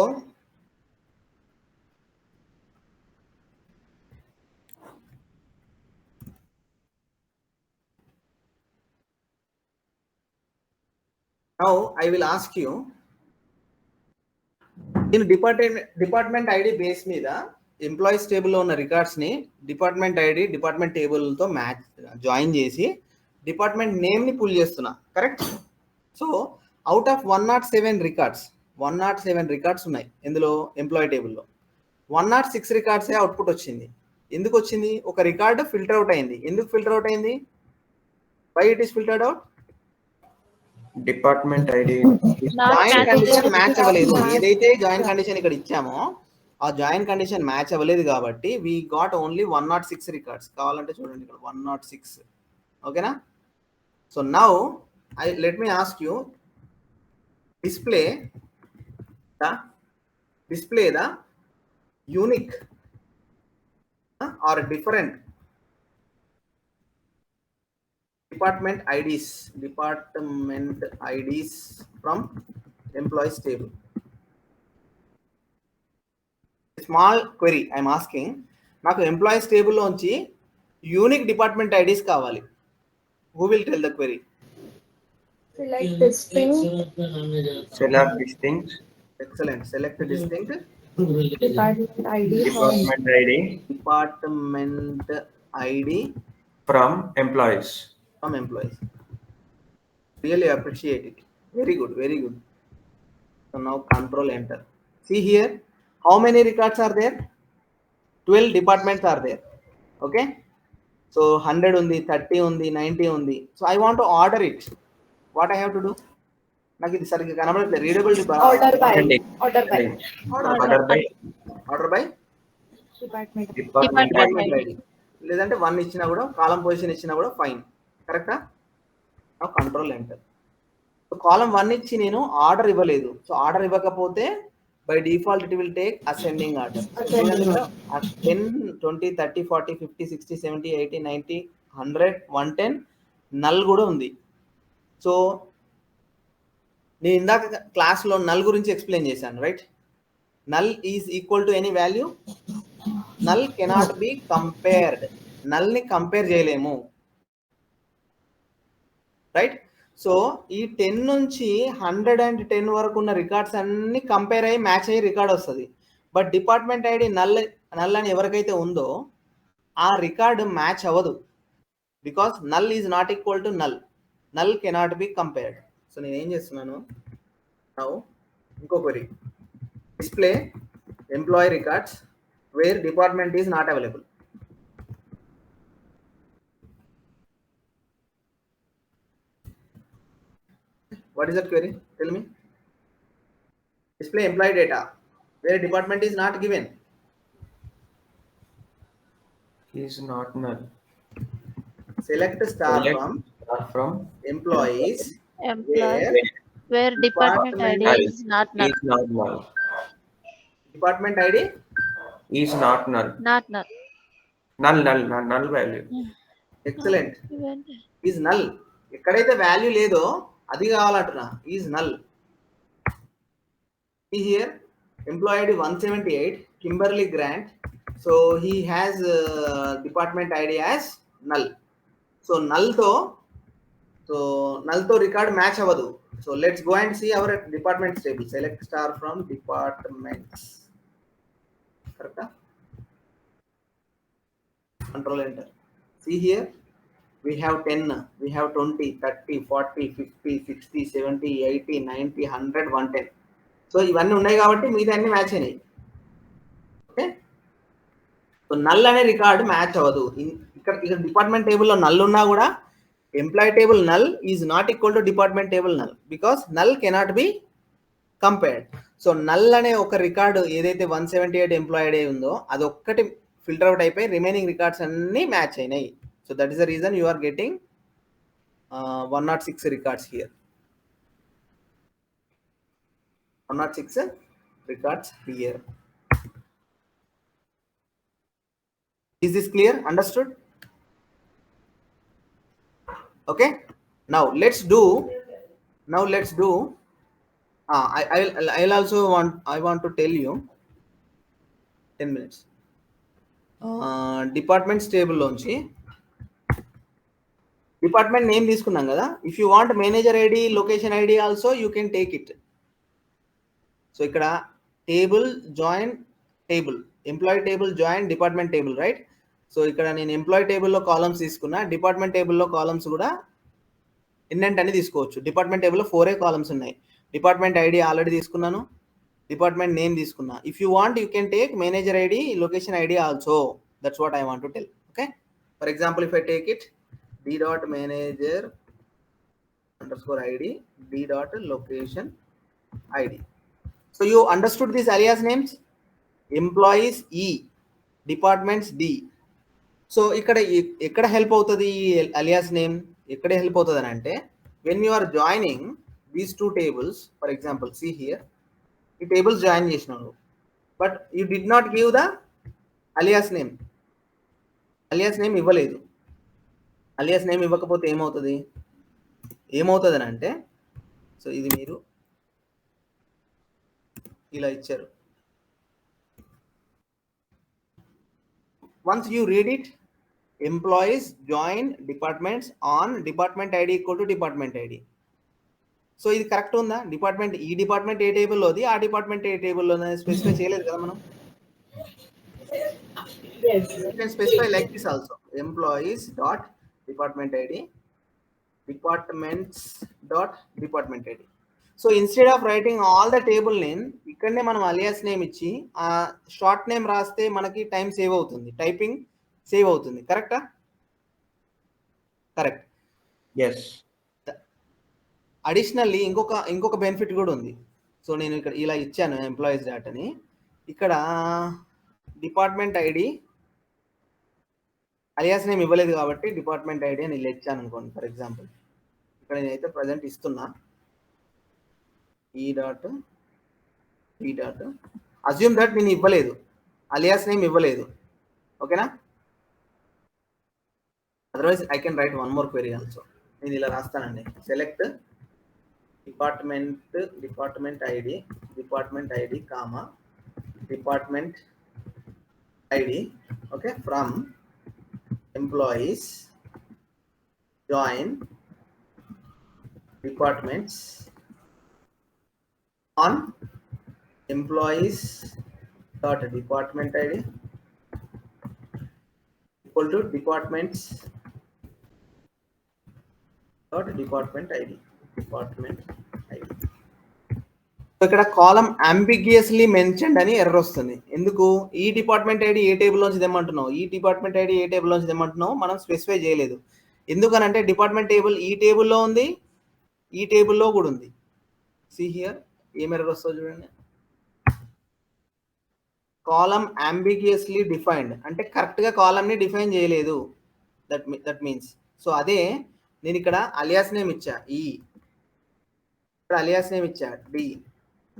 S1: Now I will ask you, నేను department ID base మీద employees టేబుల్లో ఉన్న రికార్డ్స్ని department ID department టేబుల్తో match join చేసి department నేమ్ని pull చేస్తున్నా, correct? So out of 107 records 107 records ఉన్నాయి ఇందులో ఎంప్లాయీ టేబుల్లో. 106 రికార్డ్సే అవుట్పుట్ వచ్చింది. ఎందుకు వచ్చింది? ఒక రికార్డు ఫిల్టర్ అవుట్ అయింది. ఎందుకు ఫిల్టర్ అవుట్ అయింది? Why it is filtered out?
S5: Department ID
S1: join condition match అవ్వలేదు. ఏదైతే జాయిన్ కండిషన్ ఇక్కడ ఇచ్చామో ఆ జాయిన్ కండిషన్ మ్యాచ్ అవ్వలేదు కాబట్టి వీ గాట్ ఓన్లీ 106 రికార్డ్స్. కావాలంటే చూడండి ఇక్కడ 106. ఓకేనా? So now let me ask you, display the unique or different department IDs from employees table. Small query I'm asking, నాకు ఎంప్లాయీస్ టేబుల్ లోంచి యూనిక్ డిపార్ట్మెంట్ ఐడీస్ కావాలి. Who will tell the query?
S2: Select distinct
S5: select distinct
S1: Excellent. Select distinct
S2: department ID
S1: department ID
S5: from employees.
S1: Really appreciate it. Very good, very good. So now control enter. See here, how many records are there? 12 departments are there. Okay, so 100 undi, 30 undi, 90 undi. So I want to order it. What I have to do? నాకు ఇది సరిగ్గా కనబడట్లేదు. Readable
S2: order by
S1: department ID లేదంటే 1 ఇచ్చినా కూడా కాలం position ఇచ్చినా కూడా fine, కరెక్టా? Control enter. సో కాలం 1 ఇచ్చి నేను ఆర్డర్ ఇవ్వలేదు. సో ఆర్డర్ ఇవ్వకపోతే by default it will take ascending order. 10 20 30 40 50 60 70 80 90 100 110 null కూడా ఉంది. సో నేను ఇందాక క్లాస్లో నల్ గురించి ఎక్స్ప్లెయిన్ చేశాను, right? Null is equal to any value. Null cannot be compared. నల్ని కంపేర్ చేయలేము, రైట్? సో ఈ 10 నుంచి 110 వరకు ఉన్న రికార్డ్స్ అన్ని కంపేర్ అయ్యి మ్యాచ్ అయ్యి రికార్డ్ వస్తుంది. బట్ డిపార్ట్మెంట్ ఐడి నల్ అని ఎవరికైతే ఉందో ఆ రికార్డ్ మ్యాచ్ అవ్వదు. Because null is not equal to null. Null cannot be compared. So నేను ఏం చేస్తున్నాను, నౌ ఇంకో query, display employee records where department is not available. What is that query? Tell me. Display employee data where department is not given.
S5: Is not null.
S1: Select star from employees
S3: where department ID is not null.
S5: Is not null.
S1: Department ID
S5: Is not null.
S3: Not null.
S5: Null value.
S1: Excellent. Is null. ఎక్కడైతే value లేదో అది కావాలంటున్నా. Is null. Here employee ID 178 Kimberly Grant. So he has department ID as null. So నల్తో record match అవ్వదు. So let's go and see our departments table. Select star from departments, కరెక్టా? Control enter. See here, we have 10, we have 20, 30, 40, 50, 60, 70, 80, 90, 100, 110. So ఇవన్నీ ఉన్నాయి కాబట్టి మిగతా అన్ని match అయినాయి. Okay, so null అనే రికార్డ్ మ్యాచ్ అవ్వదు. ఇక్కడ డిపార్ట్మెంట్ టేబుల్లో నల్ ఉన్నా కూడా employee table null is not equal to department table null because null cannot be compared. So null అనే ఒక రికార్డు ఏదైతే 178 ఎంప్లాయీ ఐడి ఉందో అది ఒక్కటి ఫిల్టర్ అవుట్ అయిపోయి రిమైనింగ్ రికార్డ్స్ అన్ని మ్యాచ్ అయినాయి. So that is the reason you are getting 106 records here. 106 records here. Is this clear? Understood? Okay. Now let's do. I'll also want to tell you 10 minutes. Departments table lonchi department name తీసుకున్నాం కదా. If you want manager ID, location ID also you can take it. So ఇక్కడ table join table, employee table join department table, right. So ఇక్కడ నేను employee టేబుల్లో columns తీసుకున్నా, department టేబుల్లో columns కూడా indent అని తీసుకోవచ్చు. డిపార్ట్మెంట్ టేబుల్లో 4 కాలమ్స్ ఉన్నాయి. డిపార్ట్మెంట్ ఐడి ఆల్రెడీ తీసుకున్నాను, డిపార్ట్మెంట్ నేమ్ తీసుకున్నా. If you want you can take manager ID, location ID also. That's what I want to tell. Okay, for example if I take it d dot manager underscore id, d dot location id. So you understood these alias names. Employees E, departments D. So ఇక్కడ ఎక్కడ help అవుతుంది ఈ alias name? ఎక్కడే help అవుతుంది అని అంటే, when you are joining these 2 tables, for example see here, ఈ tables join చేసినావు, but you did not give the alias name. Alias name ఇవ్వలేదు. అలియాస్ నేమ్ ఇవ్వకపోతే ఏమవుతుంది అని అంటే, సో ఇది మీరు ఇలా ఇచ్చారు. Once you read it, employees join departments on department ID equal to department ID. So ఇది కరెక్ట్ ఉందా? డిపార్ట్మెంట్, ఈ డిపార్ట్మెంట్ ఏ టేబుల్లోది, ఆ డిపార్ట్మెంట్ ఏ టేబుల్లో స్పెసిఫై చేయలేదు కదా మనం. You can specify like this also, employees dot department ID, departments dot department ID. So instead of writing all the table name, ఇక్కడనే మనం అలియాస్ నేమ్ ఇచ్చి ఆ షార్ట్ నేమ్ రాస్తే మనకి టైం సేవ్ అవుతుంది, టైపింగ్ సేవ్ అవుతుంది. కరెక్టా? కరెక్ట్.
S5: ఎస్.
S1: అడిషనల్లీ ఇంకొక బెనిఫిట్ కూడా ఉంది. సో నేను ఇక్కడ ఇలా ఇచ్చాను ఎంప్లాయీస్ డాటాని, ఇక్కడ డిపార్ట్మెంట్ ఐడి అలియాస్ నేమ్ ఇవ్వలేదు కాబట్టి డిపార్ట్మెంట్ ఐడి అని ఇలా ఇచ్చాను అనుకోండి. ఫర్ ఎగ్జాంపుల్ ఇక్కడ నేనైతే ప్రజెంట్ ఇస్తున్నా ఈ డాట్ అజ్యూమ్ దట్ నేను ఇవ్వలేదు, అలియాస్ నేమ్ ఇవ్వలేదు. ఓకేనా? Otherwise I can write one more query also. నేను ఇలా రాస్తానండి, select department ID comma department ID, okay, from employees join departments on employees dot department id equal to departments dot department id. ఇక్కడ కాలం అంబిగ్యూస్లీ mentioned అని error వస్తుంది. ఎందుకు? ఈ department ID A table నుంచి తెమ్మంటున్నావు, ఈ డిపార్ట్మెంట్ ఐడి ఏ టేబుల్ నుంచి తెమ్మంటున్నావు మనం specify చేయలేదు. ఎందుకనంటే డిపార్ట్మెంట్ టేబుల్ ఈ టేబుల్లో ఉంది, ఈ టేబుల్లో కూడా ఉంది. సి హియర్ ఏం ఎర్రర్ వస్తుందో చూడండి. కాలం అంబిగ్యూస్లీ డిఫైన్డ్ అంటే కరెక్ట్గా కాలంని డిఫైన్ చేయలేదు. దట్ మీన్స్, సో అదే నేను ఇక్కడ అలియాస్ నేమ్ ఇచ్చా ఈ, ఇక్కడ అలియాస్ నేమ్ ఇచ్చా డి.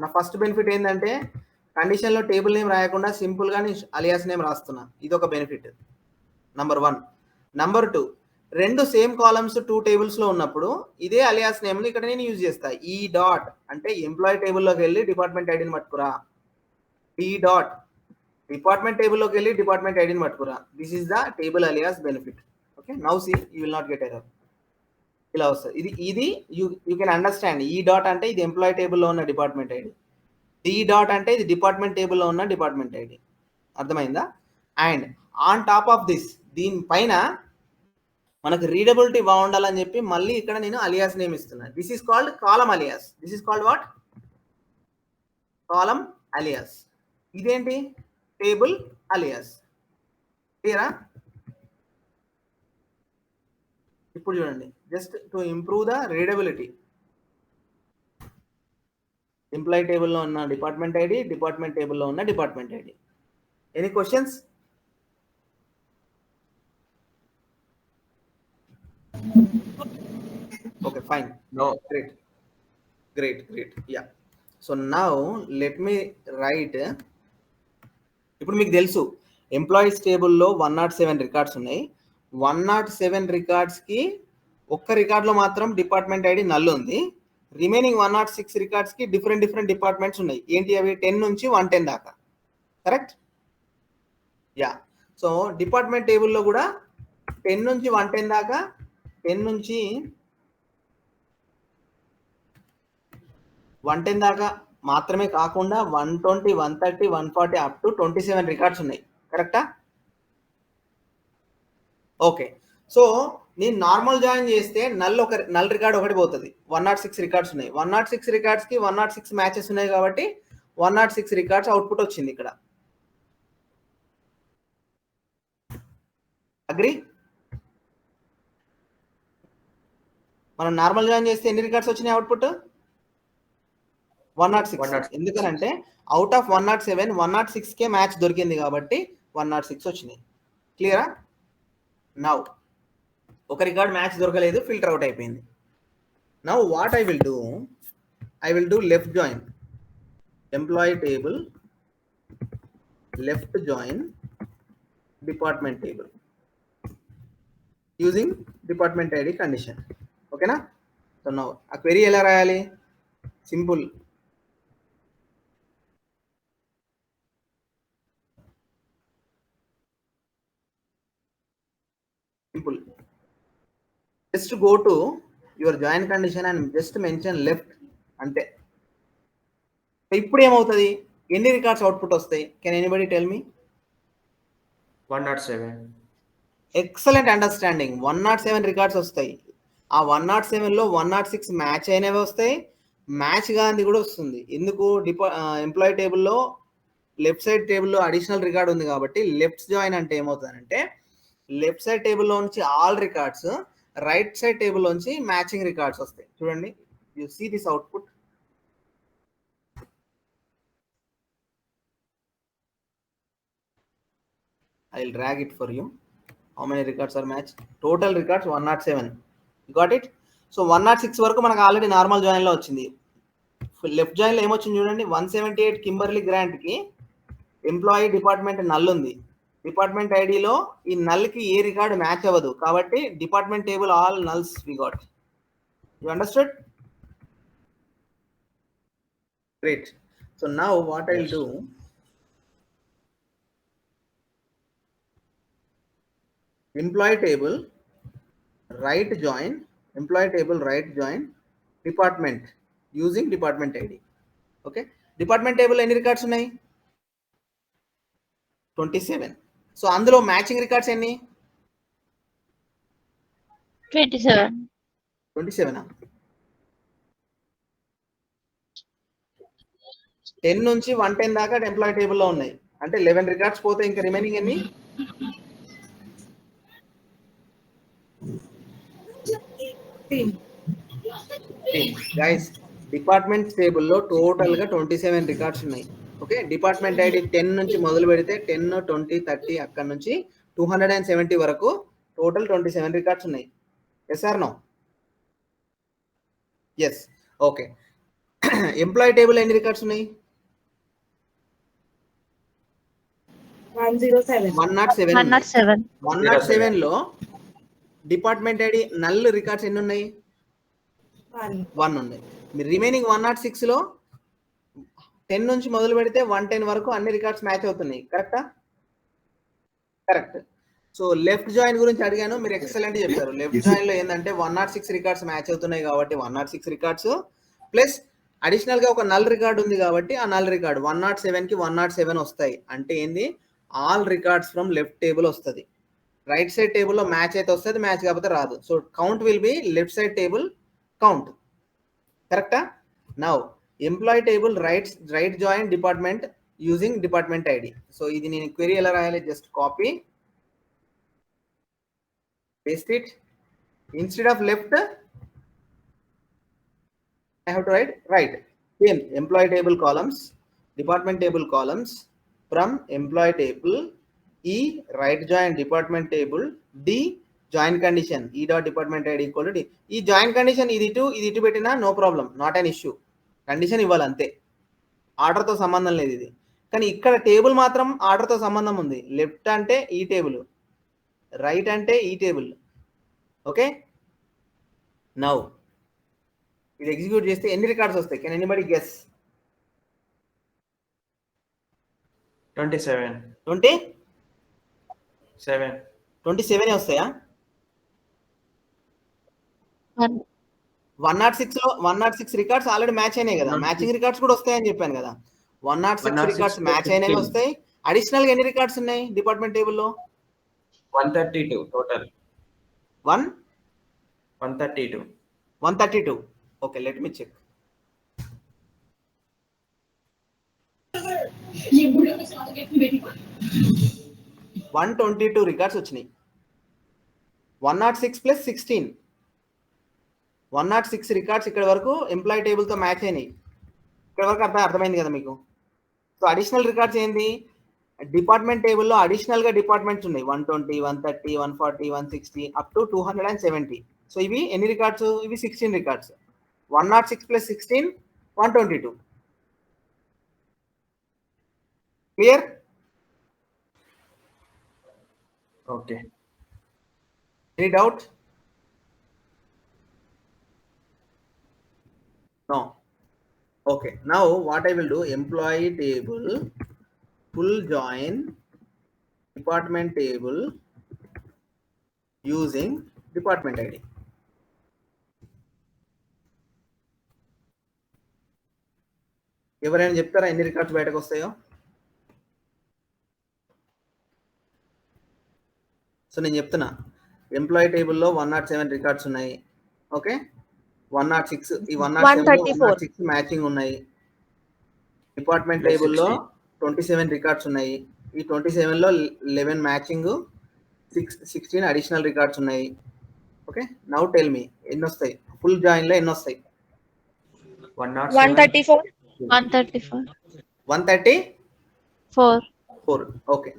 S1: నా ఫస్ట్ బెనిఫిట్ ఏంటంటే కండిషన్లో టేబుల్ నేమ్ రాయకుండా సింపుల్గా నేను అలియాస్ నేమ్ రాస్తున్నా. ఇది ఒక benefit number 1. Number 2, 2 same columns 2 టేబుల్స్లో ఉన్నప్పుడు ఇదే అలియాస్ నేమ్ని ఇక్కడ నేను యూజ్ చేస్తా. ఈ డాట్ అంటే ఎంప్లాయీ టేబుల్లోకి వెళ్ళి డిపార్ట్మెంట్ ఐడిని పట్టుకురా, ఈ డాట్ డిపార్ట్మెంట్ టేబుల్లోకి వెళ్ళి డిపార్ట్మెంట్ ఐడిని పట్టుకురా. This is the table alias benefit. Okay, now see you will not get error. ఇలా వస్తుంది. ఇది యూ కెన్ అండర్స్టాండ్. ఈ డాట్ అంటే ఇది ఎంప్లాయీ టేబుల్లో ఉన్న డిపార్ట్మెంట్ ఐడి, డి డాట్ అంటే ఇది డిపార్ట్మెంట్ టేబుల్లో ఉన్న డిపార్ట్మెంట్ ఐడి. అర్థమైందా? And on top of this, దీనిపైన మనకు రీడబిలిటీ బాగుండాలని చెప్పి మళ్ళీ ఇక్కడ నేను అలియాస్ నేమ్ ఇస్తున్నాను. This is called column alias. This is called what? Column alias. ఇదేంటి? Table alias. క్లియరా? ఇప్పుడు చూడండి, just to improve the readability, employee టేబుల్లో ఉన్న డిపార్ట్మెంట్ ఐడి, డిపార్ట్మెంట్ టేబుల్లో ఉన్న department ID. Any questions? Okay, fine.
S5: No.
S1: Great. Yeah. So now let me write. ఇప్పుడు మీకు తెలుసు ఎంప్లాయీస్ టేబుల్లో 107 రికార్డ్స్ ఉన్నాయి. 107 రికార్డ్స్కి ఒక్క రికార్డ్లో మాత్రం డిపార్ట్మెంట్ ఐడి నల్ ఉంది. రిమైనింగ్ 106 రికార్డ్స్కి డిఫరెంట్ డిపార్ట్మెంట్స్ ఉన్నాయి. ఏంటి అవి? 10 నుంచి 110 దాకా. కరెక్ట్? యా. సో డిపార్ట్మెంట్ టేబుల్లో కూడా 10 నుంచి 110 దాకా 10 నుంచి 110 దాకా మాత్రమే కాకుండా 120, 130, 140 అప్ టు 27 రికార్డ్స్ ఉన్నాయి. కరెక్టా? ఓకే. సో నేను నార్మల్ జాయిన్ చేస్తే నల్ రికార్డ్ ఒకటి పోతుంది. 106 రికార్డ్స్ ఉన్నాయి. 106 రికార్డ్స్కి 106 మ్యాచెస్ ఉన్నాయి కాబట్టి 106 రికార్డ్స్ అవుట్పుట్ వచ్చింది ఇక్కడ. అగ్రి? మనం నార్మల్ జాయిన్ చేస్తే ఎన్ని రికార్డ్స్ వచ్చినాయి అవుట్పుట్? 106. ఎందుకనంటే అవుట్ ఆఫ్ 107 106కే మ్యాచ్ దొరికింది కాబట్టి 106 వచ్చినాయి. క్లియరా? నౌ ఒక రికార్డ్ మ్యాచ్ దొరకలేదు, ఫిల్టర్ అవుట్ అయిపోయింది. Now what I will do left join employee table, left join department table using department ID condition. ఓకేనా? సో నౌ ఆ క్వెరీ ఎలా రాయాలి? Simple. Just go to your join condition and just mention left అంతే. ఇప్పుడు ఏమవుతుంది? ఎన్ని records output వస్తాయి? Can anybody tell me?
S5: 107.
S1: Excellent understanding. 107 records వస్తాయి. ఆ 107లో 106 మ్యాచ్ అయినవి వస్తాయి, మ్యాచ్ గాంది కూడా వస్తుంది. ఎందుకు? ఎంప్లాయీ టేబుల్లో లెఫ్ట్ సైడ్ టేబుల్లో అడిషనల్ రికార్డ్ ఉంది కాబట్టి లెఫ్ట్ జాయిన్ అంటే ఏమవుతుందంటే లెఫ్ట్ సైడ్ టేబుల్లో నుంచి all records, right side table నుంచి మ్యాచింగ్ రికార్డ్స్ వస్తాయి. చూడండి, you see this output. I will drag it for you. How many records are matched? Total records 107. You got it? So 106 వరకు మనకు already normal join లో వచ్చింది. Left join లో ఏమొచ్చింది చూడండి, 178 కింబర్లీ గ్రాంట్ కి ఎంప్లాయీ డిపార్ట్మెంట్ నల్ ఉంది. Department ఐడిలో ఈ నల్ కి ఏ రికార్డ్ మ్యాచ్ అవ్వదు కాబట్టి department table all nulls we got. You understood? Great. So now what I will do, employee table right join, employee table right join department using department id. Okay, department table ఎన్ని records ఉన్నాయి? 27. So అందులో matching records ఎన్ని?
S3: 27.
S1: 27. 10 నుంచి 110 దాకా employee టేబుల్లో ఉన్నాయి. అంటే 11 records పోతే ఇంకా రిమైనింగ్ ఎన్ని? గైస్, డిపార్ట్మెంట్ టేబుల్లో టోటల్ గా 27 రికార్డ్స్ ఉన్నాయి. ఓకే, డిపార్ట్మెంట్ ఐడి 10 నుంచి మొదలు పెడితే 10, 20, 30 అక్కడ నుంచి 270 వరకు టోటల్ 27 రికార్డ్స్ ఉన్నాయి. Yes or no? Yes. Okay. Employee table ఎన్ని రికార్డ్స్ ఉన్నాయి?
S2: 107.
S1: 107.
S3: 107.
S1: 107 లో డిపార్ట్మెంట్ ఐడి నల్ రికార్డ్స్ ఎన్ని ఉన్నాయి? 1 ఉన్నాయి. రిమైనింగ్ 106 లో 10 నుంచి మొదలు పెడితే 110 వరకు అన్ని రికార్డ్స్ మ్యాచ్ అవుతున్నాయి. కరెక్టా? కరెక్ట్. సో లెఫ్ట్ జాయిన్ గురించి అడిగాను, మీరు ఎక్సలెంట్ చెప్పారు. లెఫ్ట్ జాయిన్ లో ఏంటంటే 106 రికార్డ్స్ మ్యాచ్ అవుతున్నాయి కాబట్టి 106 రికార్డ్స్ ప్లస్ అడిషనల్ గా ఒక నల్ రికార్డ్ ఉంది కాబట్టి ఆ నల్ రికార్డ్ 107 కి 107 వస్తాయి. అంటే ఏంది? All records from left table వస్తుంది. రైట్ సైడ్ టేబుల్లో మ్యాచ్ అయితే వస్తుంది, మ్యాచ్ కాకపోతే రాదు. So count will be left side table count. కరెక్టా? Now employee table right join department using department ID. So ఇది నేను క్వెరీ ఎలా రాయాలి? Just copy, paste it. Instead of left, I have to write right. Same employee table columns, department table columns, from employee table E right join department table D join condition E dot department ID equal to D. ఈ join condition ఇది ఇటు పెట్టినా no problem, not an issue. Condition ఇవ్వాలి అంతే, ఆర్డర్తో సంబంధం లేదు ఇది. కానీ ఇక్కడ టేబుల్ మాత్రం ఆర్డర్తో సంబంధం ఉంది. లెఫ్ట్ అంటే ఈ టేబుల్, రైట్ అంటే ఈ టేబుల్. ఓకే, నౌ ఇది ఎగ్జిక్యూట్ చేస్తే ఎన్ని రికార్డ్స్ వస్తాయి? Can anybody guess?
S5: 27.
S1: 27 వస్తాయా?
S3: One.
S1: 106 లో 106 రికార్డ్స్ ఆల్రెడీ మ్యాచ్ అయినాయి కదా,
S5: 106
S1: మ్యాచింగ్ రికార్డ్స్ కూడా వస్తాయని చెప్పాను కదా. 106
S5: 106
S1: రికార్డ్స్
S5: plus
S1: మ్యాచ్ అయినవి
S5: 16.
S1: వస్తాయి. అడిషనల్ గా ఎన్ని రికార్డ్స్ ఉన్నాయి డిపార్ట్మెంట్ టేబుల్లో?
S5: 132 total.
S1: 1
S5: 132.
S1: 132. Okay, let me check. One 122 records వచ్చినాయి. 106 ప్లస్ 16, 106 రికార్డ్స్ ఇక్కడ వరకు ఎంప్లాయీ టేబుల్ తో మ్యాచ్ అయినాయి. ఇక్కడ వరకు అర్థమైంది కదా మీకు. సో అడిషనల్ రికార్డ్స్ ఏంది, డిపార్ట్మెంట్ టేబుల్లో అడిషనల్ గా డిపార్ట్మెంట్స్ ఉన్నాయి. 120, 130, 140, 160 అప్ టు 270. సో ఇవి ఎన్ని రికార్డ్స్? ఇవి 16 records. 106 plus 16 122. Clear?
S5: Okay.
S1: Any doubt? No. Okay. Now what I will do, employee table, full join department table using department ID. ఎవరైనా చెప్తారా ఎన్ని రికార్డ్స్ బయటకు వస్తాయో? సో నేను చెప్తున్నా, ఎంప్లాయీ టేబుల్లో 107 రికార్డ్స్ ఉన్నాయి. ఓకే, 106 ఈ 107 106 మ్యాచింగ్ ఉన్నాయి. డిపార్ట్మెంట్ టేబుల్లో 27 రికార్డ్స్ ఉన్నాయి. ఈ 27 లో 11 మ్యాచింగ్, 16 అడిషనల్ రికార్డ్స్ ఉన్నాయి. ఓకే, నౌ టెల్ మీ ఎన్ని వస్తాయి ఫుల్ జాయిన్ లో? ఎన్ని వస్తాయి?
S5: 134.
S1: 134. ఓకే,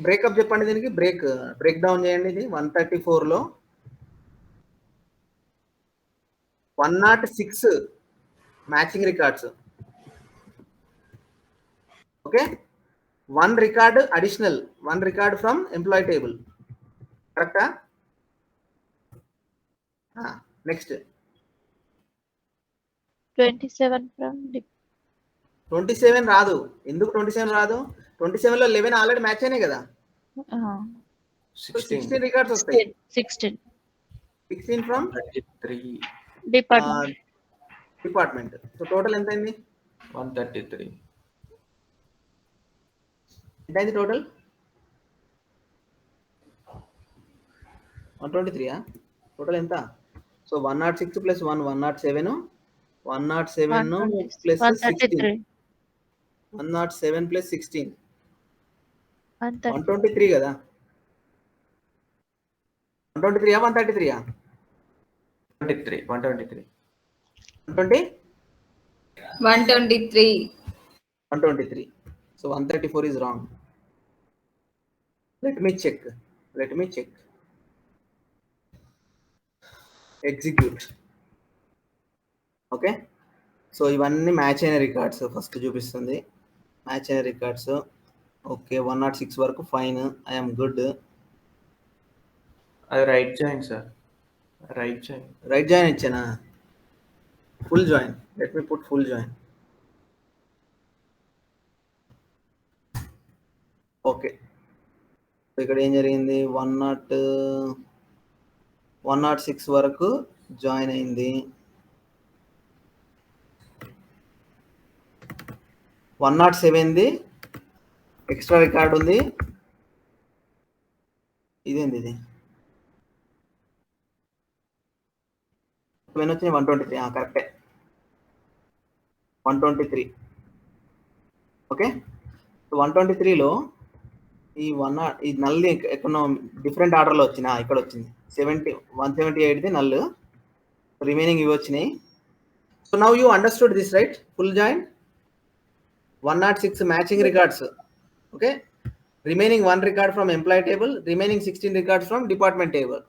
S1: బ్రేకప్ చెప్పండి దీనికి. బ్రేక్ డౌన్ చేయండి. ఇది 134 లో 106 matching records. Okay, 1 record additional, 1 record from employee table. కరెక్టా? నెక్స్ట్ 27 రాదు. ఎందుకు 27 రాదు? 27 లో 11 ఆల్రెడీ మ్యాచ్ అయినాయి కదా. 16 రికార్డ్స్ వస్తాయి. 16 ఫ్రమ్
S5: 33.
S1: డిపార్ట్మెంట్. సో టోటల్ ఎంత అయింది?
S5: 133.
S1: ఎంత అయింది టోటల్? 123. టోటల్ ఎంత? సో 106 ప్లస్ 1 107, 107 ప్లస్ 16, 107 ప్లస్ 16 123 కదా. 123 133?
S5: 123. 123.
S4: 123.
S1: 123. So 134 is wrong. Let me check. Execute. Okay, so ఇవన్నీ మ్యాచ్ అయిన రికార్డ్స్ ఫస్ట్ చూపిస్తుంది. మ్యాచ్ అయిన రికార్డ్స్. ఓకే, 106 వరకు ఫైన్, ఐఎమ్ గుడ్.
S5: అది right join sir, right
S1: join ఇచ్చానా? Full join. Let me put full join. Okay, ఇక్కడ ఏం జరిగింది? 106 వరకు జాయిన్ అయింది. 107ది ఎక్స్ట్రా రికార్డ్ ఉంది. ఇదేంది ఇది? 123. కరెక్టే, 123. ఓకే, 123లో ఈ నల్లి ఎక్కడో డిఫరెంట్ ఆర్డర్లో వచ్చినా, ఇక్కడ వచ్చింది 178ది నల్లు, రిమైనింగ్ ఇవి వచ్చినాయి. So now you understood this right? Full join 106 matching records. Okay, remaining 1 record from employee table, remaining 16 records from department table.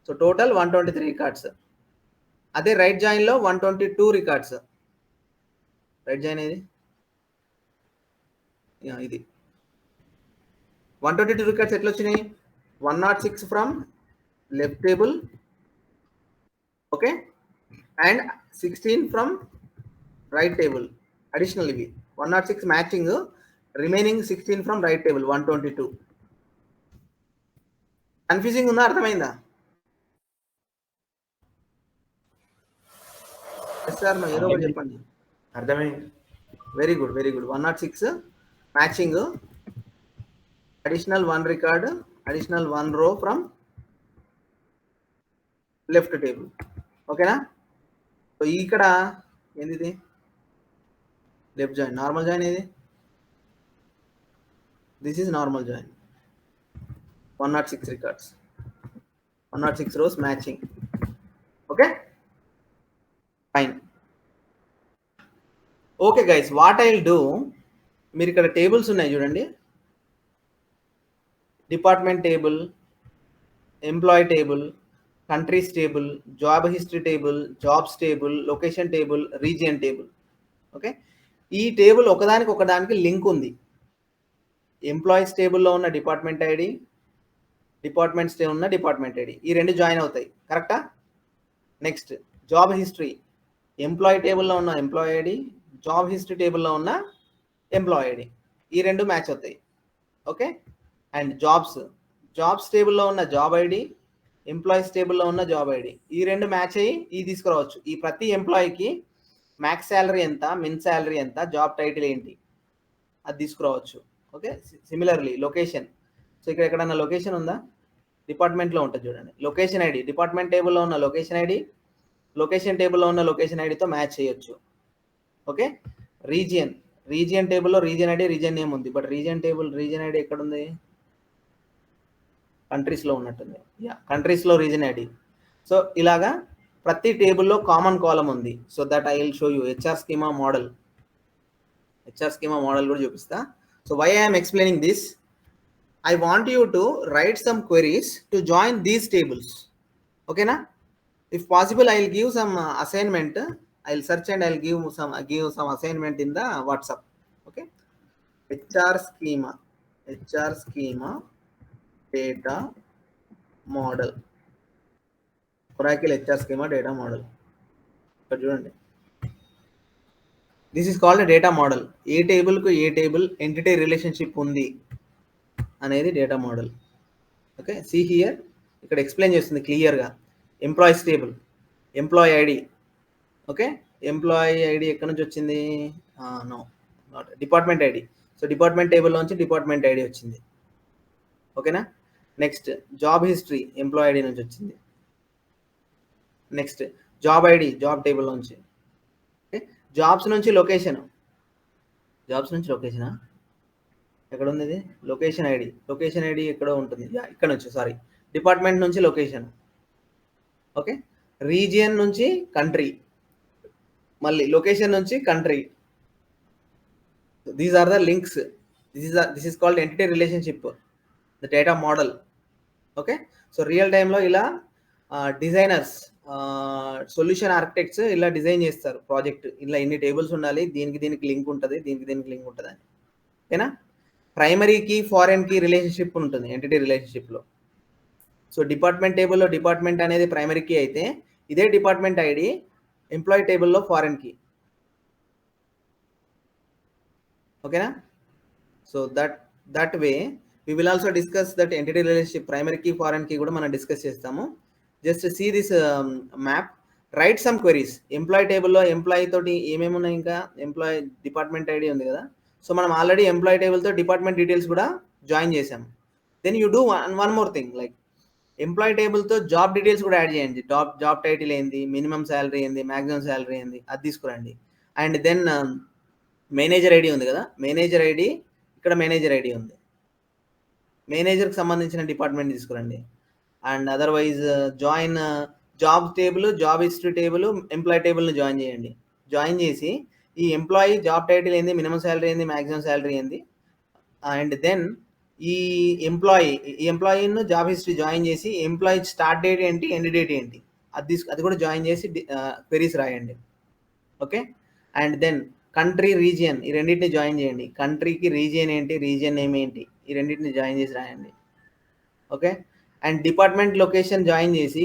S1: So total 123 records. అదే రైట్ జాయిన్ లో 122 రికార్డ్స్. రైట్ జాయిన్ ఇది 122 records ఎట్లా వచ్చినాయి? 106 from left table, okay, and 16 from right table. Additional ఇవి 106 matching, remaining 16 from right table 122. Confusing ఉందా? అర్థమైందా? Are no ఏదో ఒకటి చెప్పండి.
S5: అర్థమైంది.
S1: Very good, very good. 106 matching, additional 1 record, additional 1 రో ఫ్రమ్ లెఫ్ట్ టేబుల్. ఓకేనా? సో ఇక్కడ ఏంది ఇది? Left join. నార్మల్ జాయిన్ ఏది? This is normal join. 106 records, 106 rows matching. Okay, fine. Okay guys, what I'll do, మీరు ఇక్కడ టేబుల్స్ ఉన్నాయి చూడండి. Department table, employee table, countries table, job history table, jobs table, location table, region table. Okay, ఈ table ఒకదానికి link ఉంది. Employees టేబుల్లో ఉన్న department ID, departments ఉన్న డిపార్ట్మెంట్ ఐడి, ఈ రెండు జాయిన్ అవుతాయి. కరెక్టా? నెక్స్ట్ జాబ్ హిస్టరీ, ఎంప్లాయీ టేబుల్లో ఉన్న ఎంప్లాయీ ఐడి, జాబ్ హిస్టరీ టేబుల్లో ఉన్న ఎంప్లాయీ ఐడి, ఈ రెండు మ్యాచ్ అవుతాయి. ఓకే, అండ్ జాబ్స్ టేబుల్లో ఉన్న జాబ్ ఐడి, ఎంప్లాయీస్ టేబుల్లో ఉన్న జాబ్ ఐడి, ఈ రెండు మ్యాచ్ అయ్యి ఇది తీసుకురావచ్చు. ఈ ప్రతి ఎంప్లాయీకి మ్యాక్స్ శాలరీ ఎంత, మిన్ శాలరీ ఎంత, జాబ్ టైటిల్ ఏంటి, అది తీసుకురావచ్చు. Okay, similarly location. సో ఇక్కడ ఎక్కడన్నా లొకేషన్ ఉందా? డిపార్ట్మెంట్లో ఉంటుంది చూడండి. లొకేషన్ ఐడి, డిపార్ట్మెంట్ టేబుల్లో ఉన్న లొకేషన్ ఐడి, లొకేషన్ టేబుల్లో ఉన్న లొకేషన్ ఐడితో మ్యాచ్ చేయొచ్చు. ఓకే, రీజియన్ టేబుల్లో రీజియన్ ఐడి, రీజియన్ నేమ్ ఉంది. బట్ రీజియన్ ఐడి ఎక్కడ ఉంది? కంట్రీస్లో ఉన్నట్టుంది. యా, కంట్రీస్లో రీజియన్ ఐడి. సో ఇలాగా ప్రతి టేబుల్లో కామన్ కాలం ఉంది. So that I will show you HR schema model కూడా చూపిస్తా. So why I'm explaining this, I want you to write some queries to join these tables. Okay na? If possible, I will give some assignment. I will search and I will give some assignment in the WhatsApp. Okay? HR schema data model. Oracle HR schema data model. This is called a data model. A table ku A table entity relationship undi అనేది data model. Okay, see here, ఇక్కడ explain చేస్తుంది క్లియర్గా. Employees table, employee ID. Okay, employee ID ఎక్కడి నుంచి వచ్చింది? No, not department ID. So department టేబుల్లోంచి department ID వచ్చింది. ఓకేనా? Next job history employee ID నుంచి వచ్చింది. నెక్స్ట్ జాబ్ ఐడి, జాబ్ టేబుల్లోంచి. ఓకే, జాబ్స్ నుంచి లొకేషనా? ఎక్కడ ఉంది ఇది? లొకేషన్ ఐడి ఎక్కడో ఉంటుంది. ఇక్కడ నుంచి, సారీ, డిపార్ట్మెంట్ నుంచి లొకేషన్. ఓకే, రీజియన్ నుంచి కంట్రీ, మళ్ళీ లొకేషన్ నుంచి country. These are the links. This is called entity relationship, the data model. Okay, so real టైంలో ఇలా డిజైనర్స్, సొల్యూషన్ ఆర్కిటెక్ట్స్ ఇలా డిజైన్ చేస్తారు ప్రాజెక్ట్. ఇలా ఇన్ని టేబుల్స్ ఉండాలి, దీనికి లింక్ ఉంటుంది, దీనికి లింక్ ఉంటుంది అని. ఓకేనా? ప్రైమరీకి ఫారెన్కి రిలేషన్షిప్ ఉంటుంది ఎంటిటీ రిలేషన్షిప్లో. సో డిపార్ట్మెంట్ టేబుల్లో డిపార్ట్మెంట్ అనేది ప్రైమరీకి అయితే, ఇదే డిపార్ట్మెంట్ ఐడి ఎంప్లాయీ టేబుల్లో ఫారెన్కి. ఓకేనా? So that way we will also discuss that entity relationship, primary key, foreign key కూడా మనం డిస్కస్ చేస్తాము. Just see this map, write some queries. Employee టేబుల్లో ఎంప్లాయీ తోటి ఏమేమి ఉన్నాయి? ఇంకా ఎంప్లాయీ డిపార్ట్మెంట్ ఐడి ఉంది కదా. సో మనం ఆల్రెడీ ఎంప్లాయీ టేబుల్తో డిపార్ట్మెంట్ డీటెయిల్స్ కూడా జాయిన్ చేసాం. Then you do one more thing, like employee టేబుల్తో జాబ్ డీటెయిల్స్ కూడా యాడ్ చేయండి. జాబ్ టైటిల్ ఏంది, మినిమం శాలరీ ఏంది, మ్యాక్సిమం శాలరీ ఏంది, అది తీసుకురండి. అండ్ దెన్ మేనేజర్ ఐడి ఉంది కదా, మేనేజర్ ఐడి, ఇక్కడ మేనేజర్ ఐడి ఉంది, మేనేజర్కి సంబంధించిన డిపార్ట్మెంట్ తీసుకురండి. And otherwise join job table, job history table, employee టేబుల్ని జాయిన్ చేయండి. జాయిన్ చేసి ఈ ఎంప్లాయీ జాబ్ టైటిల్ ఏంది, మినిమం శాలరీ ఏంది, మ్యాక్సిమం శాలరీ ఏంది, అండ్ దెన్ ఈ ఎంప్లాయీను జాబ్ హిస్టరీ జాయిన్ చేసి ఎంప్లాయీ స్టార్ట్ డేట్ ఏంటి, ఎండ్ డేట్ ఏంటి, అది కూడా జాయిన్ చేసి క్వెరీస్ రాయండి. Okay, and then country, region, ఈ రెండింటిని జాయిన్ చేయండి. కంట్రీకి రీజియన్ ఏంటి, రీజియన్ నేమ్ ఏంటి, ఈ రెండింటిని జాయిన్ చేసి రాయండి. Okay, and department location join చేసి